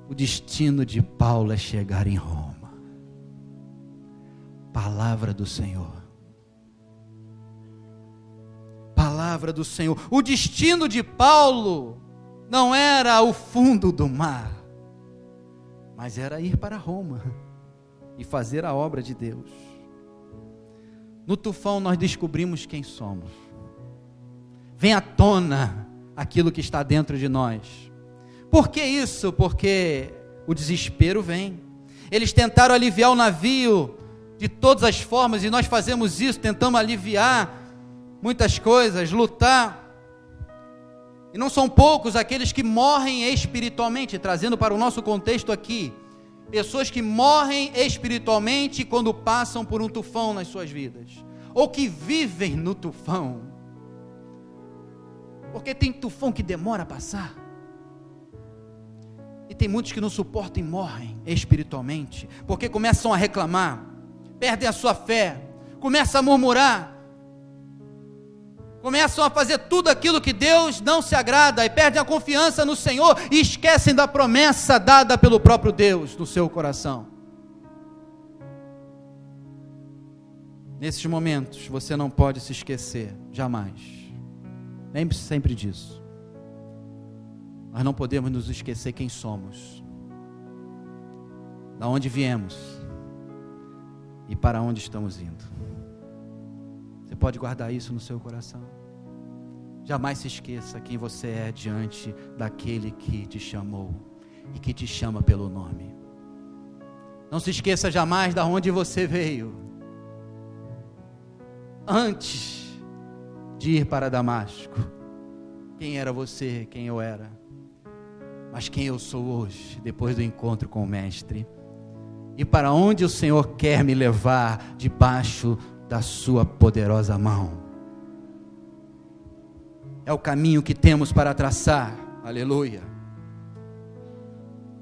O destino de Paulo é chegar em Roma. Palavra do Senhor. Palavra do Senhor. O destino de Paulo não era o fundo do mar, mas era ir para Roma e fazer a obra de Deus. No tufão nós descobrimos quem somos. Vem à tona aquilo que está dentro de nós. Por que isso? Porque o desespero vem. Eles tentaram aliviar o navio de todas as formas, e nós fazemos isso, tentamos aliviar muitas coisas, lutar. E não são poucos aqueles que morrem espiritualmente, trazendo para o nosso contexto aqui, pessoas que morrem espiritualmente quando passam por um tufão nas suas vidas, ou que vivem no tufão, porque tem tufão que demora a passar, e tem muitos que não suportam e morrem espiritualmente, porque começam a reclamar, perdem a sua fé, começam a murmurar, começam a fazer tudo aquilo que Deus não se agrada, e perdem a confiança no Senhor, e esquecem da promessa dada pelo próprio Deus no seu coração. Nesses momentos, você não pode se esquecer, jamais. Lembre-se sempre disso. Nós não podemos nos esquecer quem somos. da onde viemos e para onde estamos indo. Você pode guardar isso no seu coração. Jamais se esqueça quem você é diante daquele que te chamou e que te chama pelo nome. Não se esqueça jamais de onde você veio. Antes de ir para Damasco, quem era você, quem eu era, mas quem eu sou hoje, depois do encontro com o Mestre, e para onde o Senhor quer me levar, debaixo da sua poderosa mão. É o caminho que temos para traçar, aleluia.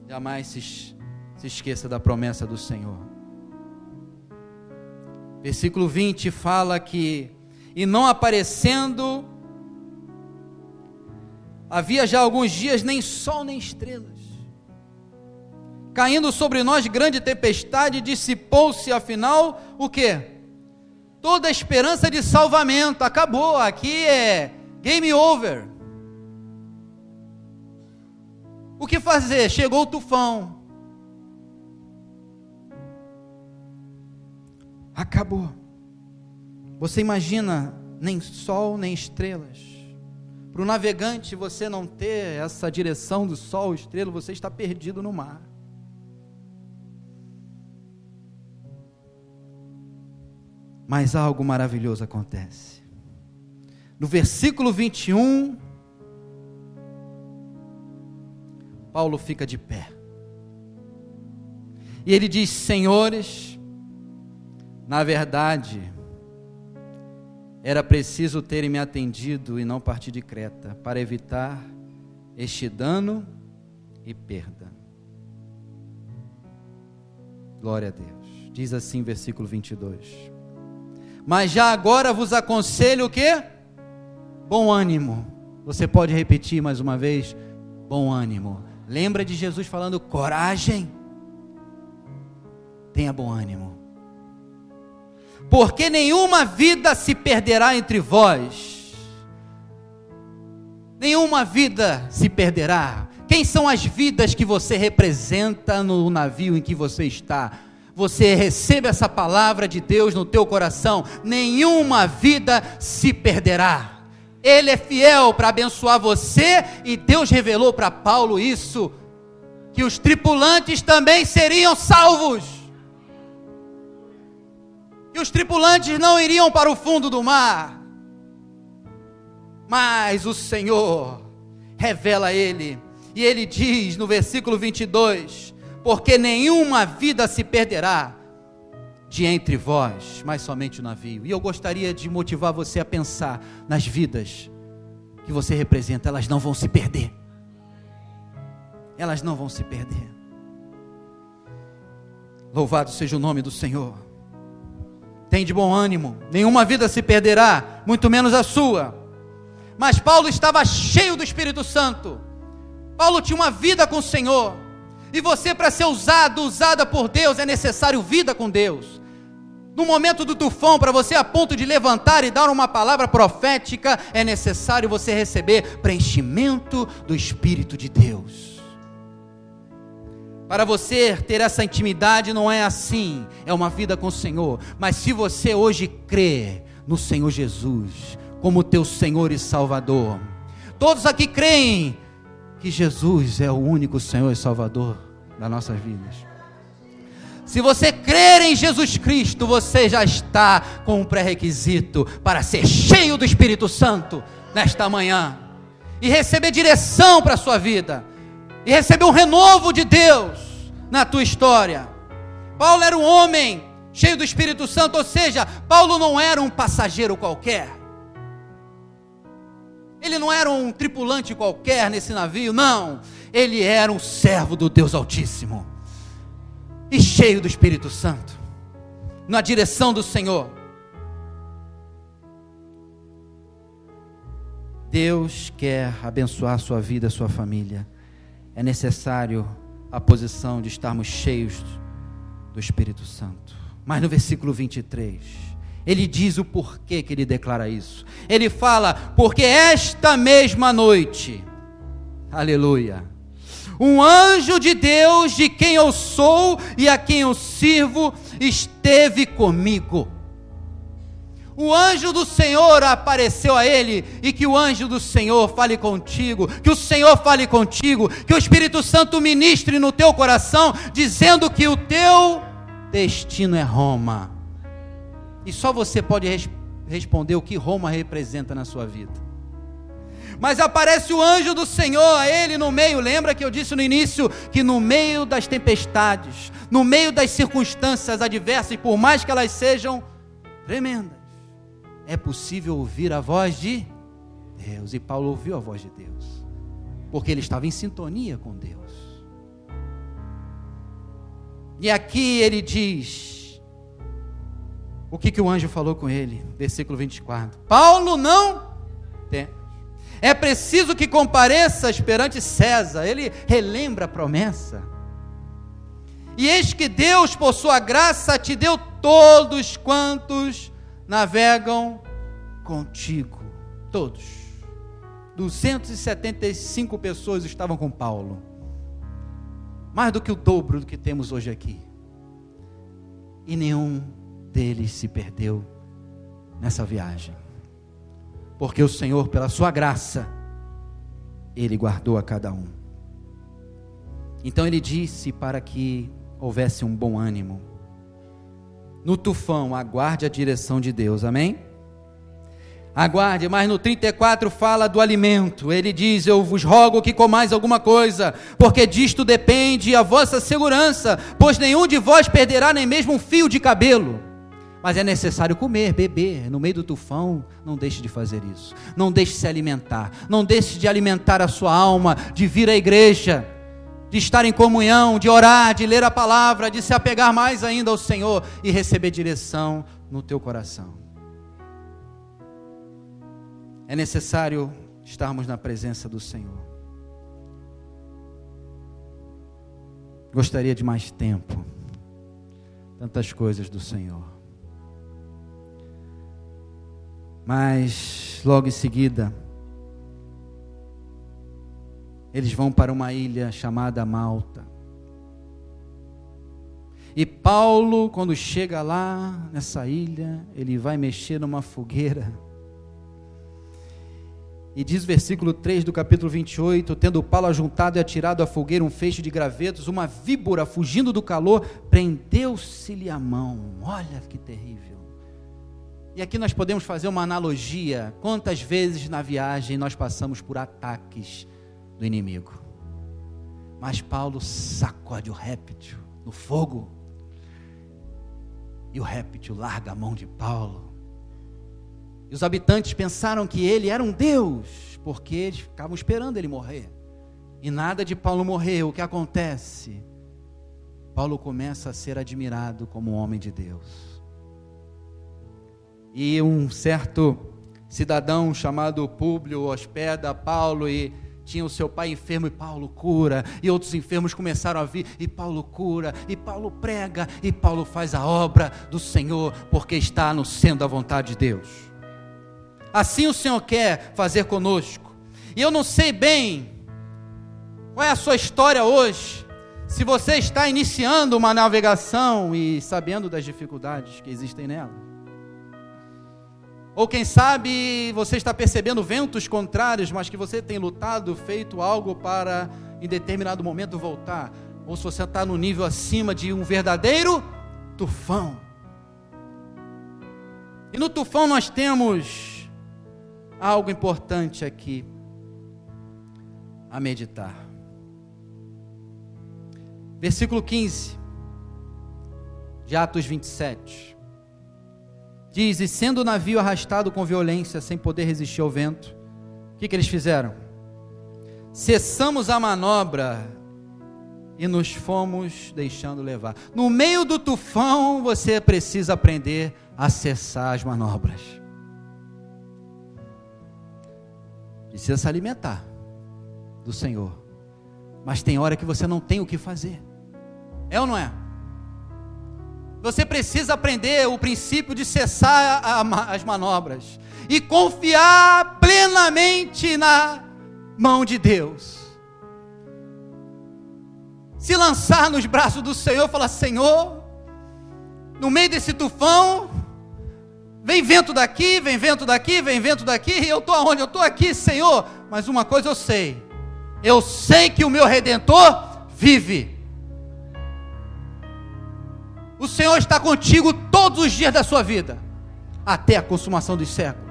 Jamais se esqueça da promessa do Senhor. Versículo 20 fala que, e não aparecendo, havia já alguns dias nem sol nem estrelas, caindo sobre nós grande tempestade, dissipou-se afinal, o quê? Toda a esperança de salvamento, acabou, aqui é game over. O que fazer? Chegou o tufão. Acabou. Você imagina, nem sol, nem estrelas. Para o navegante, você não ter essa direção do sol, estrela, você está perdido no mar. Mas algo maravilhoso acontece. No versículo 21, Paulo fica de pé. E ele diz: Senhores, na verdade, era preciso terem me atendido e não partir de Creta, para evitar este dano e perda. Glória a Deus. Diz assim, versículo 22. Mas já agora vos aconselho o quê? Bom ânimo. Você pode repetir mais uma vez? Bom ânimo. Lembra de Jesus falando coragem? Tenha bom ânimo. Porque nenhuma vida se perderá entre vós. Nenhuma vida se perderá. Quem são as vidas que você representa no navio em que você está? Você recebe essa palavra de Deus no teu coração. Nenhuma vida se perderá. Ele é fiel para abençoar você, e Deus revelou para Paulo isso, que os tripulantes também seriam salvos. E os tripulantes não iriam para o fundo do mar. Mas o Senhor revela a ele, e ele diz no versículo 22, porque nenhuma vida se perderá de entre vós, mas somente o navio. E eu gostaria de motivar você a pensar nas vidas que você representa. Elas não vão se perder. Elas não vão se perder. Louvado seja o nome do Senhor. Tem de bom ânimo, nenhuma vida se perderá, muito menos a sua. Mas Paulo estava cheio do Espírito Santo. Paulo tinha uma vida com o Senhor. E você, para ser usada por Deus, é necessário vida com Deus. No momento do tufão, para você a ponto de levantar e dar uma palavra profética, é necessário você receber preenchimento do Espírito de Deus. Para você ter essa intimidade não é assim, é uma vida com o Senhor. Mas se você hoje crê no Senhor Jesus como teu Senhor e Salvador, todos aqui creem que Jesus é o único Senhor e Salvador das nossas vidas. Se você crer em Jesus Cristo, você já está com um pré-requisito para ser cheio do Espírito Santo nesta manhã, e receber direção para a sua vida, e receber um renovo de Deus na tua história. Paulo era um homem cheio do Espírito Santo, ou seja, Paulo não era um passageiro qualquer, ele não era um tripulante qualquer nesse navio, não, ele era um servo do Deus Altíssimo, e cheio do Espírito Santo, na direção do Senhor. Deus quer abençoar a sua vida, a sua família. É necessário a posição de estarmos cheios do Espírito Santo. Mas no versículo 23, ele diz o porquê que ele declara isso. Ele fala, porque esta mesma noite, aleluia, Um anjo de Deus, de quem eu sou e a quem eu sirvo, esteve comigo. O anjo do Senhor apareceu a ele, e que o anjo do Senhor fale contigo, que o Senhor fale contigo, que o Espírito Santo ministre no teu coração, dizendo que o teu destino é Roma. E só você pode responder o que Roma representa na sua vida. Mas aparece o anjo do Senhor a ele no meio, lembra que eu disse no início, que no meio das tempestades, no meio das circunstâncias adversas, por mais que elas sejam tremendas, é possível ouvir a voz de Deus. E Paulo ouviu a voz de Deus, porque ele estava em sintonia com Deus. E aqui ele diz, o que o anjo falou com ele, versículo 24, Paulo, não tem. É preciso que compareças perante César. Ele relembra a promessa. E eis que Deus, por sua graça, te deu todos quantos navegam contigo. Todos. 275 pessoas estavam com Paulo. Mais do que o dobro do que temos hoje aqui. E nenhum deles se perdeu nessa viagem. Porque o Senhor, pela sua graça, Ele guardou a cada um. Então Ele disse para que houvesse um bom ânimo. No tufão, aguarde a direção de Deus, amém? Aguarde, mas no 34 fala do alimento. Ele diz, eu vos rogo que comais alguma coisa, porque disto depende a vossa segurança, pois nenhum de vós perderá nem mesmo um fio de cabelo. Mas é necessário comer, beber, no meio do tufão. Não deixe de fazer isso, não deixe de se alimentar, não deixe de alimentar a sua alma, de vir à igreja, de estar em comunhão, de orar, de ler a palavra, de se apegar mais ainda ao Senhor e receber direção no teu coração. É necessário estarmos na presença do Senhor. Gostaria de mais tempo, tantas coisas do Senhor. Mas logo em seguida, eles vão para uma ilha chamada Malta. E Paulo, quando chega lá nessa ilha, ele vai mexer numa fogueira. E diz o versículo 3 do capítulo 28, tendo Paulo ajuntado e atirado à fogueira um feixe de gravetos, uma víbora, fugindo do calor, prendeu-se-lhe a mão. Olha que terrível. E aqui nós podemos fazer uma analogia. Quantas vezes na viagem nós passamos por ataques do inimigo? Mas Paulo sacode o réptil no fogo. E o réptil larga a mão de Paulo. E os habitantes pensaram que ele era um deus, porque eles ficavam esperando ele morrer. E nada de Paulo morrer. O que acontece? Paulo começa a ser admirado como um homem de Deus. E um certo cidadão chamado Públio hospeda Paulo e tinha o seu pai enfermo e Paulo cura, e outros enfermos começaram a vir e Paulo cura, e Paulo prega, e Paulo faz a obra do Senhor, porque está no centro da vontade de Deus. Assim o Senhor quer fazer conosco. E eu não sei bem qual é a sua história hoje, se você está iniciando uma navegação e sabendo das dificuldades que existem nela. Ou quem sabe você está percebendo ventos contrários, mas que você tem lutado, feito algo para em determinado momento voltar. Ou se você está no nível acima de um verdadeiro tufão. E no tufão nós temos algo importante aqui a meditar. Versículo 15 de Atos 27. Diz, e sendo o navio arrastado com violência, sem poder resistir ao vento, o que eles fizeram? Cessamos a manobra e nos fomos deixando levar. No meio do tufão, você precisa aprender a cessar as manobras. Precisa se alimentar do Senhor. Mas tem hora que você não tem o que fazer. É ou não é? Você precisa aprender o princípio de cessar as manobras e confiar plenamente na mão de Deus. se lançar nos braços do Senhor e falar: Senhor, no meio desse tufão, vem vento daqui, vem vento daqui, vem vento daqui, e eu estou aonde? Eu estou aqui, Senhor, mas uma coisa eu sei que o meu Redentor vive. O Senhor está contigo todos os dias da sua vida, até a consumação dos séculos.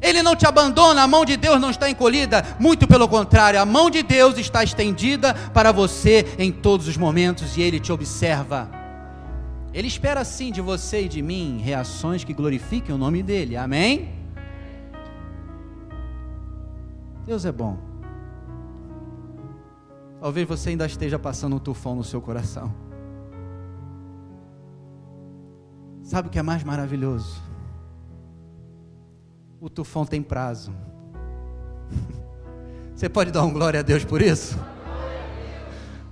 Ele não te abandona, a mão de Deus não está encolhida, muito pelo contrário, a mão de Deus está estendida para você em todos os momentos, e Ele te observa. Ele espera sim de você e de mim reações que glorifiquem o nome dEle, amém? Deus é bom. Talvez você ainda esteja passando um tufão no seu coração. Sabe o que é mais maravilhoso? O tufão tem prazo. Você pode dar um glória a Deus por isso?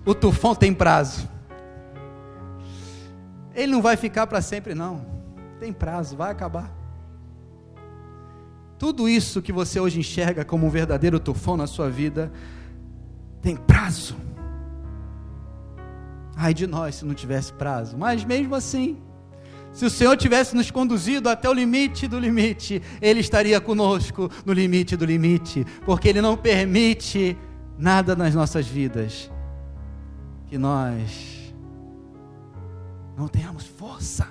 O tufão tem prazo. Ele não vai ficar para sempre não. Tem prazo, vai acabar. Tudo isso que você hoje enxerga como um verdadeiro tufão na sua vida, tem prazo. Ai de nós se não tivesse prazo. Mas mesmo assim, se o Senhor tivesse nos conduzido até o limite do limite, Ele estaria conosco no limite do limite, porque Ele não permite nada nas nossas vidas que nós não tenhamos força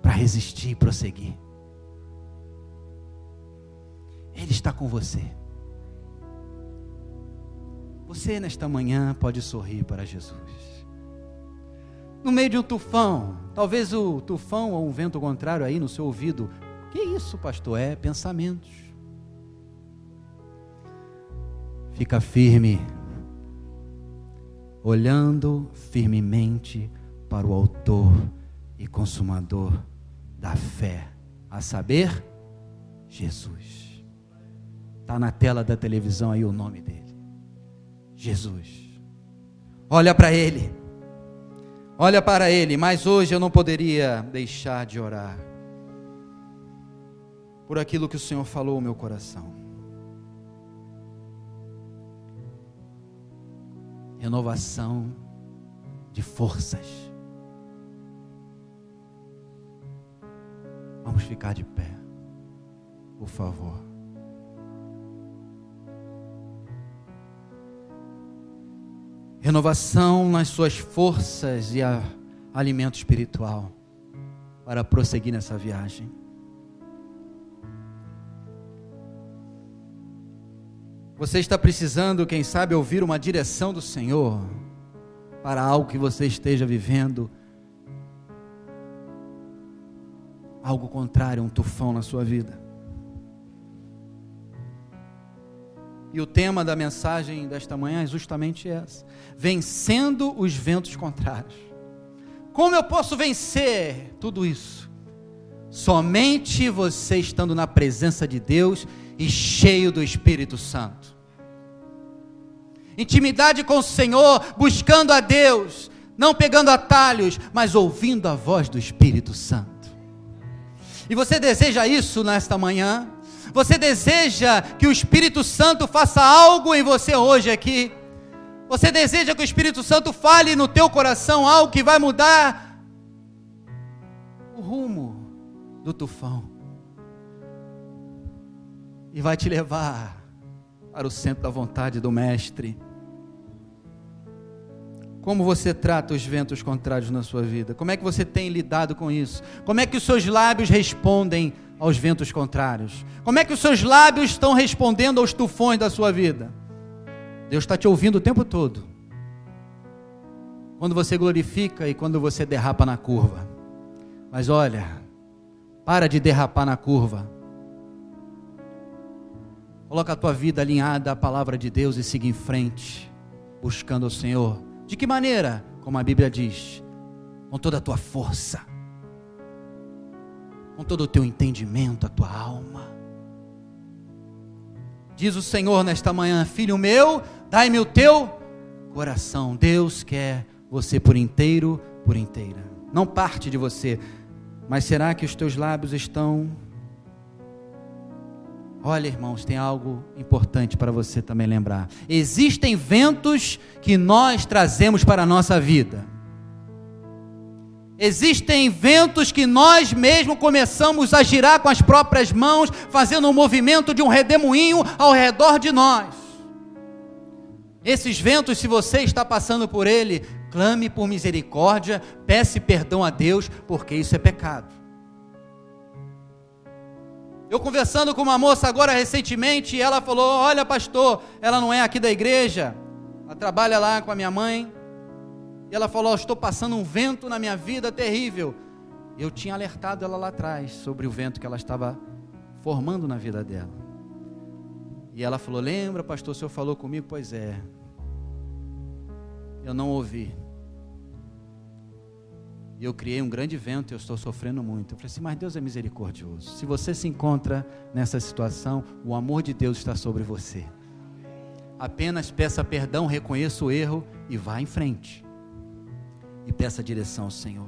para resistir e prosseguir. Ele está com você. Você nesta manhã pode sorrir para Jesus. No meio de um tufão, talvez o tufão ou um vento contrário aí no seu ouvido. Que isso, pastor? É pensamentos. Fica firme, olhando firmemente para o autor e consumador da fé, a saber, Jesus. Está na tela da televisão aí o nome dele, Jesus. Olha para ele. Olha para Ele, mas hoje eu não poderia deixar de orar por aquilo que o Senhor falou ao meu coração. Renovação de forças. Vamos ficar de pé, por favor. Renovação nas suas forças e alimento espiritual para prosseguir nessa viagem. Você está precisando, quem sabe, ouvir uma direção do Senhor para algo que você esteja vivendo, algo contrário, um tufão na sua vida. E o tema da mensagem desta manhã é justamente essa: vencendo os ventos contrários. Como eu posso vencer tudo isso? Somente você estando na presença de Deus e cheio do Espírito Santo. Intimidade com o Senhor, buscando a Deus, não pegando atalhos, mas ouvindo a voz do Espírito Santo. E você deseja isso nesta manhã? Você deseja que o Espírito Santo faça algo em você hoje aqui? Você deseja que o Espírito Santo fale no teu coração algo que vai mudar o rumo do tufão e vai te levar para o centro da vontade do Mestre? Como você trata os ventos contrários na sua vida? Como é que você tem lidado com isso? Como é que os seus lábios respondem aos ventos contrários? Como é que os seus lábios estão respondendo aos tufões da sua vida? Deus está te ouvindo o tempo todo. Quando você glorifica e quando você derrapa na curva. Mas olha, para de derrapar na curva. Coloca a tua vida alinhada à palavra de Deus e siga em frente, buscando o Senhor. De que maneira? Como a Bíblia diz, com toda a tua força, com todo o teu entendimento, a tua alma. Diz o Senhor nesta manhã: filho meu, dai-me o teu coração. Deus quer você por inteiro, por inteira. Não parte de você, mas será que os teus lábios estão Olha, irmãos, tem algo importante para você também lembrar. Existem ventos que nós trazemos para a nossa vida. Existem ventos que nós mesmos começamos a girar com as próprias mãos, fazendo um movimento de um redemoinho ao redor de nós. Esses ventos, se você está passando por ele, clame por misericórdia, peça perdão a Deus, porque isso é pecado. Eu conversando com uma moça agora recentemente, ela falou, olha pastor, ela não é aqui da igreja, ela trabalha lá com a minha mãe, e ela falou, estou passando um vento na minha vida terrível. Eu tinha alertado ela lá atrás, sobre o vento que ela estava formando na vida dela, e ela falou, lembra pastor, o senhor falou comigo? Pois é, eu não ouvi, e eu criei um grande vento e eu estou sofrendo muito. Eu falei assim, mas Deus é misericordioso. Se você se encontra nessa situação, o amor de Deus está sobre você. Apenas peça perdão, reconheça o erro e vá em frente. E peça direção ao Senhor.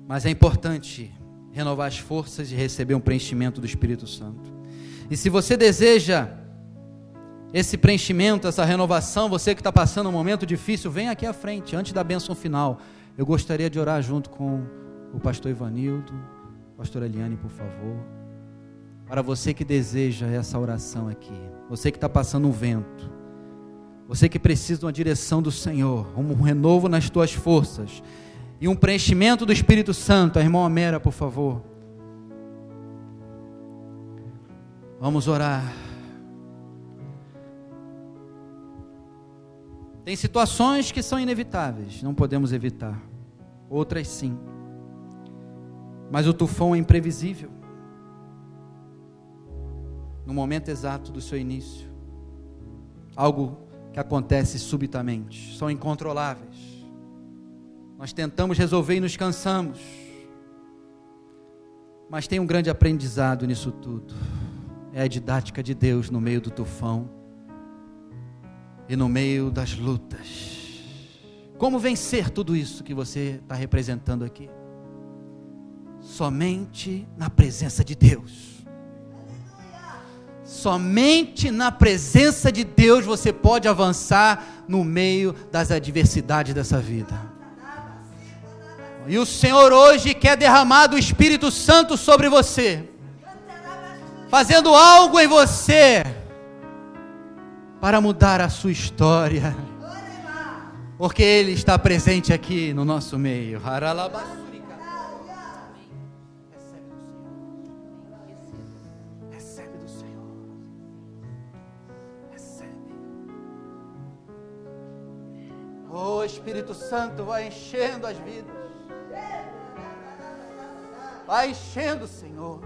Mas é importante renovar as forças e receber um preenchimento do Espírito Santo. E se você deseja esse preenchimento, essa renovação, você que está passando um momento difícil, vem aqui à frente, antes da bênção final. Eu gostaria de orar junto com o pastor Ivanildo, pastor Eliane, por favor. Para você que deseja essa oração aqui, você que está passando um vento, você que precisa de uma direção do Senhor, um renovo nas tuas forças, e um preenchimento do Espírito Santo. A irmã Amera, por favor. Vamos orar. Tem situações que são inevitáveis, não podemos evitar. Outras sim. Mas o tufão é imprevisível. No momento exato do seu início. Algo que acontece subitamente. São incontroláveis. Nós tentamos resolver e nos cansamos. Mas tem um grande aprendizado nisso tudo. É a didática de Deus no meio do tufão. E no meio das lutas. Como vencer tudo isso que você está representando aqui? Somente na presença de Deus. Somente na presença de Deus você pode avançar no meio das adversidades dessa vida. E o Senhor hoje quer derramar do Espírito Santo sobre você, fazendo algo em você para mudar a sua história, porque Ele está presente aqui no nosso meio. Recebe do Senhor. Recebe. Oh, Espírito Santo, vai enchendo as vidas. Vai enchendo, Senhor.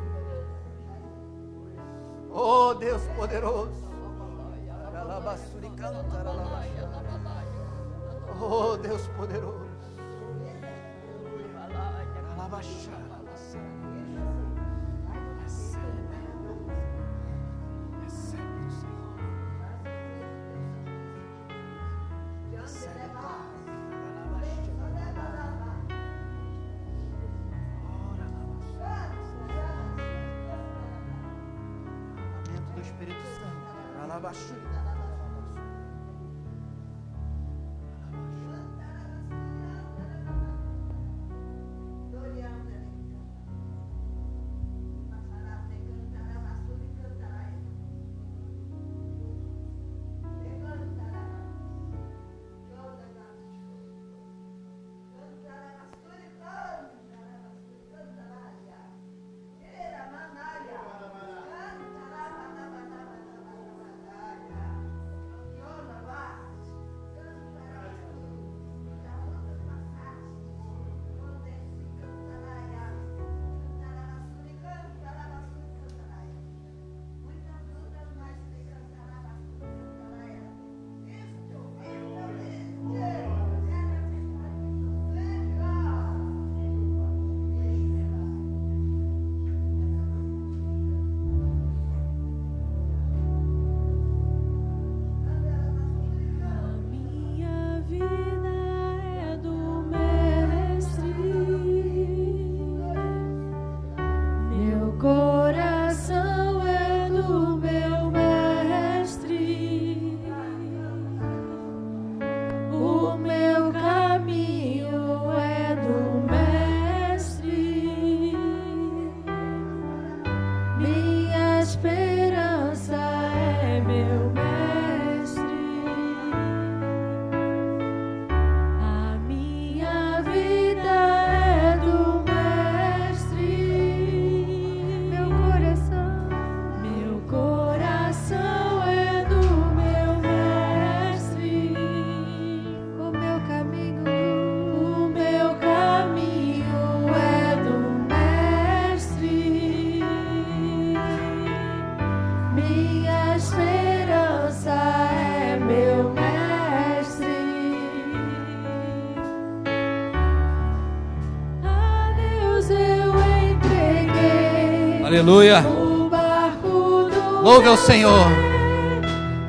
Oh, Deus poderoso. Oh, Deus poderoso. Recebe do Senhor. Recebe do Espírito Santo. Alabaxu. Aleluia. Louve ao Senhor.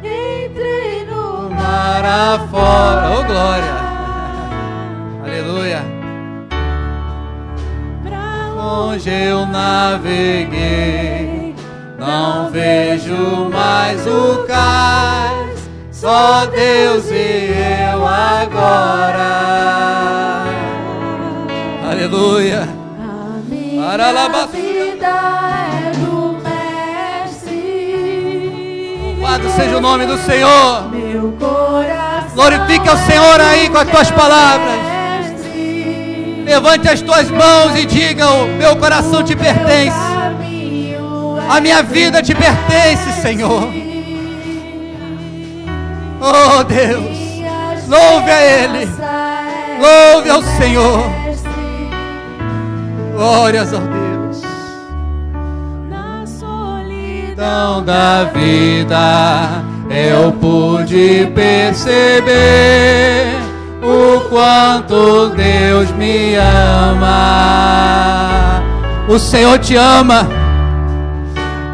Entrei no Mar afora. Oh, glória. Aleluia. Onde eu naveguei, não vejo mais o cais, só Deus e eu agora. Aleluia. A minha vida é do Mestre. Louvado seja o nome do Senhor. Meu coração Glorifique ao Senhor aí com as tuas palavras. Levante as tuas mãos e diga: o meu coração te pertence. A minha vida te pertence, Senhor. Oh Deus, louve a Ele. Louve ao Senhor. Glórias a Deus. Na solidão Da vida eu pude perceber o quanto Deus me ama. O Senhor te ama.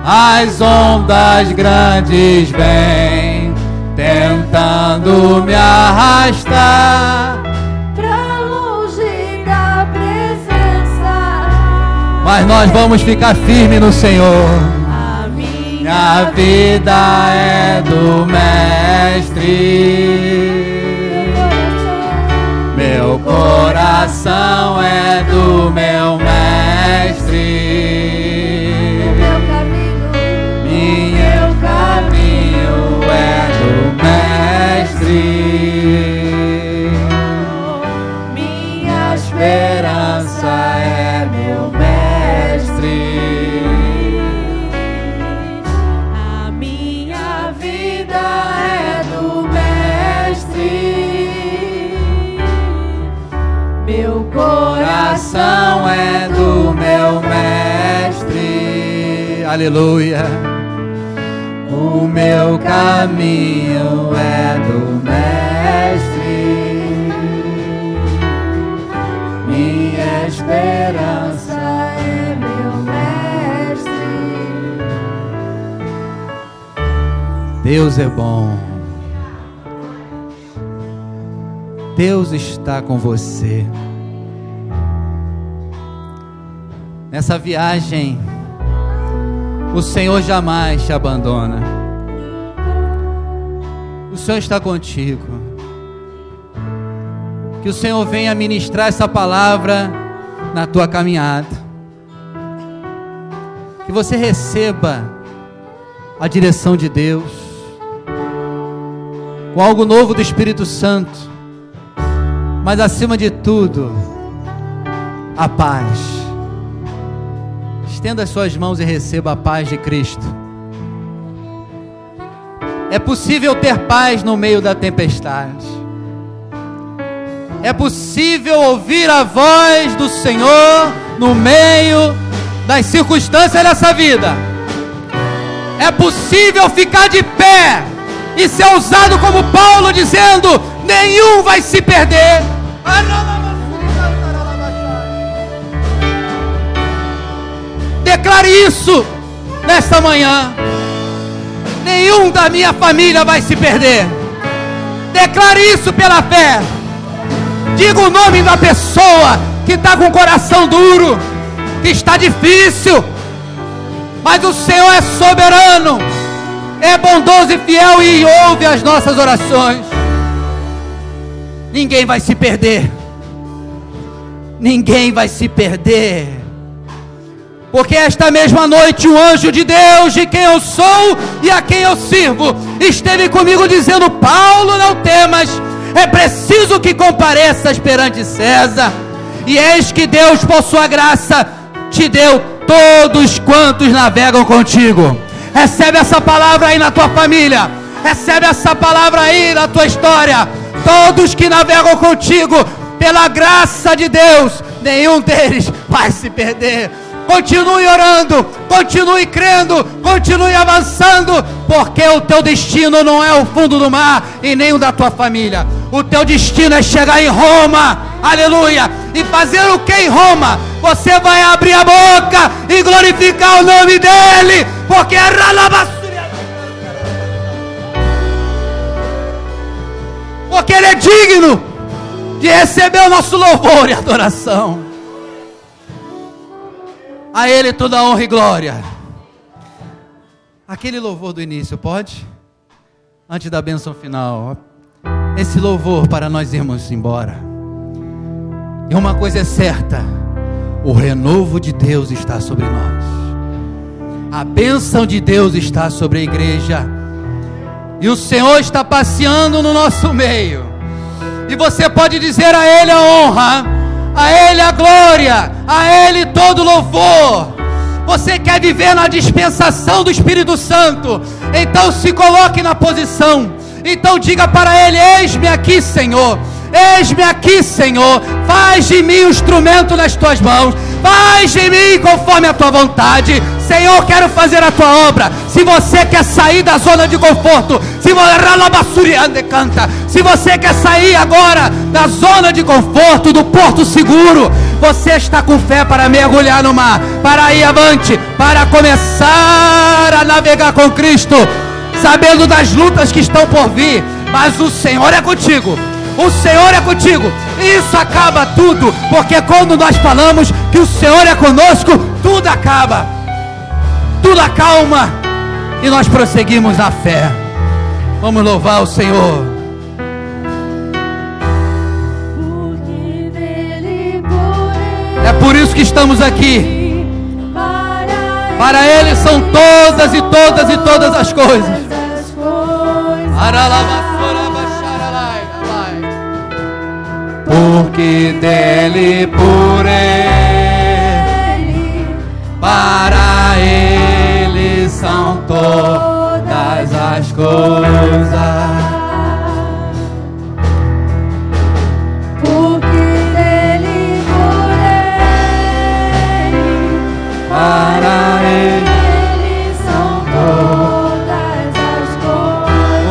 As ondas grandes vêm tentando me arrastar pra longe da presença, mas nós vamos ficar firmes no Senhor. a Minha vida é do Mestre, meu coração é do meu Mestre. Meu caminho é do Mestre. minha Esperança é meu Mestre. A minha vida é do Mestre. Meu Coração é do meu Mestre. Aleluia. O meu caminho é do Mestre. Minha esperança é meu Mestre. Deus é bom. Deus está com você. Nessa viagem, o Senhor jamais te abandona. O Senhor está contigo. Que o Senhor venha ministrar essa palavra na tua caminhada. Que você receba a direção de Deus, com algo novo do Espírito Santo, mas acima de tudo, a paz. Estenda as suas mãos e receba a paz de Cristo. É possível ter paz no meio da tempestade. É possível ouvir a voz do Senhor no meio das circunstâncias dessa vida. É possível ficar de pé e ser usado como Paulo, dizendo: nenhum vai se perder. Declare isso nesta manhã. Nenhum da minha família vai se perder. Declare isso pela fé. Diga o nome da pessoa que está com o coração duro, que está difícil, mas o Senhor é soberano, é bondoso e fiel e ouve as nossas orações. Ninguém vai se perder. Ninguém vai se perder. Porque esta mesma noite o anjo de Deus, de quem eu sou e a quem eu sirvo, esteve comigo dizendo: Paulo, não temas, é preciso que compareças perante César. E eis que Deus, por sua graça, te deu todos quantos navegam contigo. Recebe essa palavra aí na tua família. Recebe essa palavra aí na tua história. Todos que navegam contigo, pela graça de Deus, nenhum deles vai se perder. Continue orando, continue crendo, continue avançando, porque o teu destino não é o fundo do mar e nem o da tua família. O teu destino é chegar em Roma, aleluia, E fazer o que em Roma? Você vai abrir a boca e glorificar o nome dEle, porque Ele é digno de receber o nosso louvor e adoração. A Ele toda a honra e glória. Aquele louvor do início, pode? Antes da bênção final, esse louvor para nós irmos embora. E uma coisa é certa: o renovo de Deus está sobre nós. A bênção de Deus está sobre a igreja. E o Senhor está passeando no nosso meio. E você pode dizer a Ele a honra, a Ele a glória, a Ele todo louvor. Você quer viver na dispensação do Espírito Santo? Então se coloque na posição. Então diga para Ele: eis-me aqui, Senhor. Eis-me aqui, Senhor. Faz de mim um instrumento nas tuas mãos. Faz de mim conforme a tua vontade. Senhor, quero fazer a tua obra. Se você quer sair da zona de conforto, se você quer sair agora da zona de conforto, do porto seguro, você está com fé para mergulhar no mar, para ir avante, para começar a navegar com Cristo, sabendo das lutas que estão por vir. Mas o Senhor é contigo. O Senhor é contigo. Isso acaba tudo, porque quando nós falamos que o Senhor é conosco, tudo acaba, tudo acalma, e nós prosseguimos na fé. Vamos louvar o Senhor. É por isso que estamos aqui. Para Ele são todas e todas e todas as coisas. Porque dele, por Ele, para Ele são todas as coisas. Porque dele, por Ele, Para Ele são todas as coisas.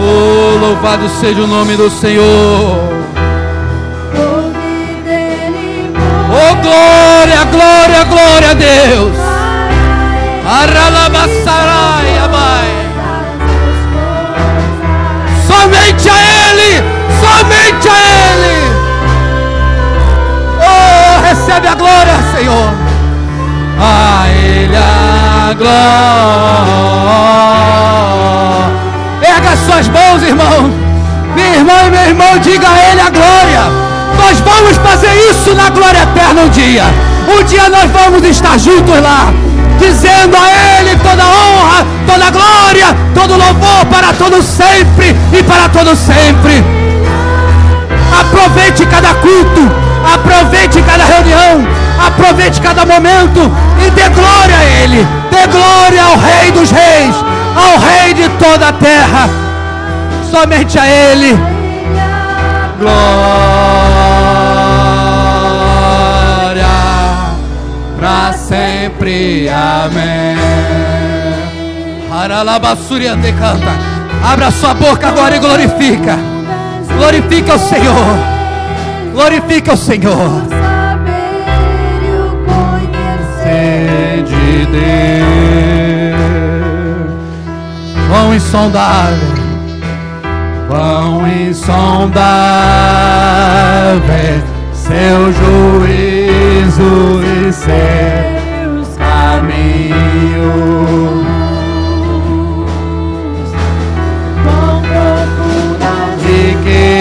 Oh, louvado seja o nome do Senhor. Oh, glória, glória, glória a Deus. Aralabassarai, amai. Somente a Ele, somente a Ele. Oh, recebe a glória, Senhor. A Ele a glória. Pega as suas mãos, irmão. Minha irmã e meu irmão, diga a Ele a glória. Nós vamos fazer isso na glória eterna um dia. Um dia nós vamos estar juntos lá, dizendo a Ele toda honra, toda glória, todo louvor para todo sempre e para todo sempre. Aproveite cada culto, aproveite cada reunião, aproveite cada momento e dê glória a Ele. Dê glória ao Rei dos Reis, ao Rei de toda a terra. Somente a Ele. Glória para sempre, amém. Aralabassurian de canta. Abra sua boca agora e glorifica. Glorifica o Senhor. Glorifica o Senhor. De Deus, vão insondável, vão insondáveis, seu juízo e seus caminhos, quão profundas riquezas,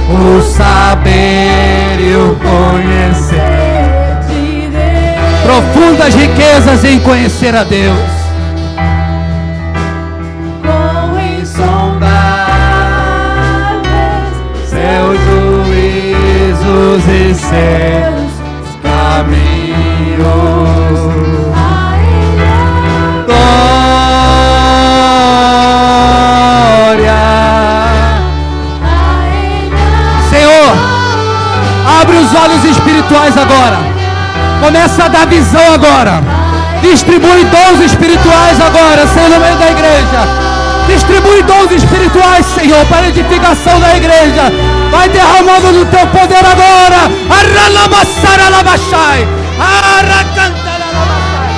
o saber e o conhecer. Profundas riquezas em conhecer a Deus. Quão insondáveis Seus juízos e seus caminhos. Glória. Senhor, abre os olhos espirituais agora. Começa a dar visão agora. Distribui dons espirituais agora, Senhor, no meio da igreja. Distribui dons espirituais, Senhor, para a edificação da igreja. Vai derramando do teu poder agora. Arralabassaralabachai. Arracantaralabachai.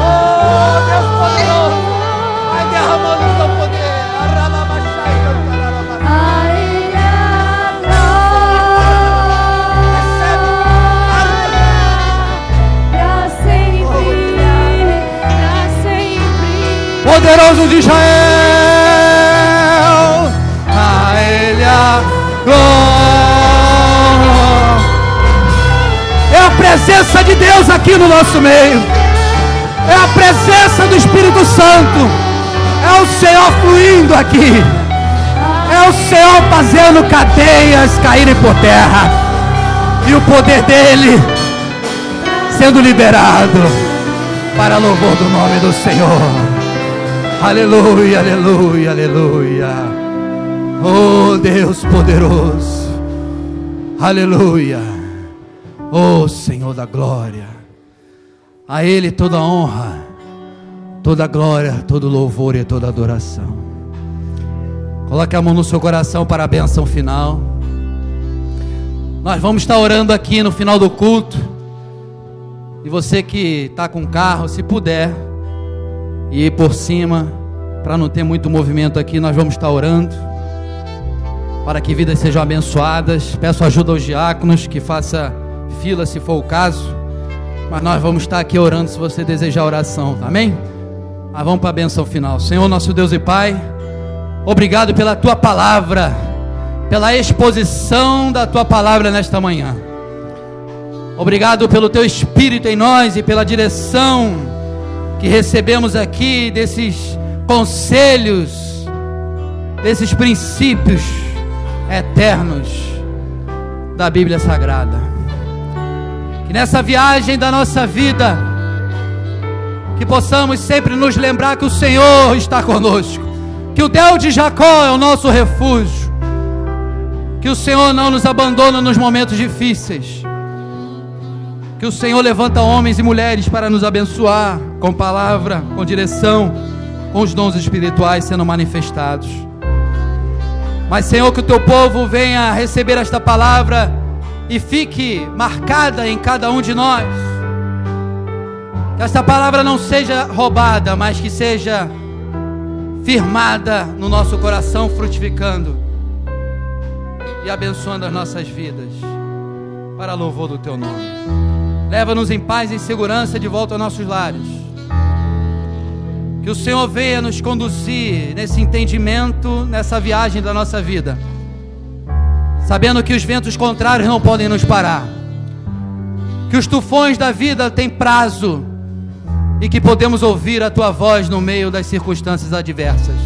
Oh, Deus poderoso. Vai derramando o teu poder. Arralabachai, cantaralabachai. Poderoso de Israel, a Ele a glória. É a presença de Deus aqui no nosso meio, é a presença do Espírito Santo, é o Senhor fluindo aqui, é o Senhor fazendo cadeias caírem por terra, e o poder dEle sendo liberado para louvor do nome do Senhor. Aleluia, aleluia, aleluia. Oh Deus poderoso. Aleluia. Oh Senhor da glória. A Ele toda honra, toda glória, todo louvor e toda adoração. Coloque a mão no seu coração para a bênção final. Nós vamos estar orando aqui no final do culto. E você que está com carro, se puder e ir por cima, para não ter muito movimento aqui, nós vamos estar orando para que vidas sejam abençoadas. Peço ajuda aos diáconos, que faça fila se for o caso, mas nós vamos estar aqui orando se você desejar oração, amém? Mas vamos para a bênção final. Senhor nosso Deus e Pai, obrigado pela Tua Palavra, pela exposição da Tua Palavra nesta manhã. Obrigado pelo Teu Espírito em nós e pela direção que recebemos aqui desses conselhos, desses princípios eternos da Bíblia Sagrada. Que nessa viagem da nossa vida, que possamos sempre nos lembrar que o Senhor está conosco, que o Deus de Jacó é o nosso refúgio, que o Senhor não nos abandona nos momentos difíceis, que o Senhor levanta homens e mulheres para nos abençoar com palavra, com direção, com os dons espirituais sendo manifestados. Mas Senhor, que o Teu povo venha receber esta palavra e fique marcada em cada um de nós. Que esta palavra não seja roubada, mas que seja firmada no nosso coração, frutificando e abençoando as nossas vidas, para louvor do Teu nome. Leva-nos em paz e em segurança de volta aos nossos lares. Que o Senhor venha nos conduzir nesse entendimento, nessa viagem da nossa vida, sabendo que os ventos contrários não podem nos parar, que os tufões da vida têm prazo e que podemos ouvir a Tua voz no meio das circunstâncias adversas.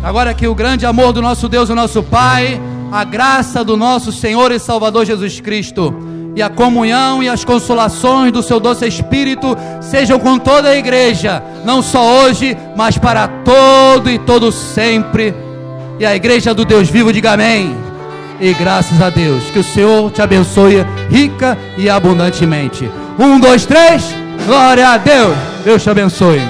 Agora que o grande amor do nosso Deus, o nosso Pai, a graça do nosso Senhor e Salvador Jesus Cristo, e a comunhão e as consolações do Seu doce Espírito sejam com toda a igreja, não só hoje, mas para todo e todo sempre. E a igreja do Deus vivo diga amém. E graças a Deus, que o Senhor te abençoe rica e abundantemente. 1, 2, 3, glória a Deus. Deus te abençoe.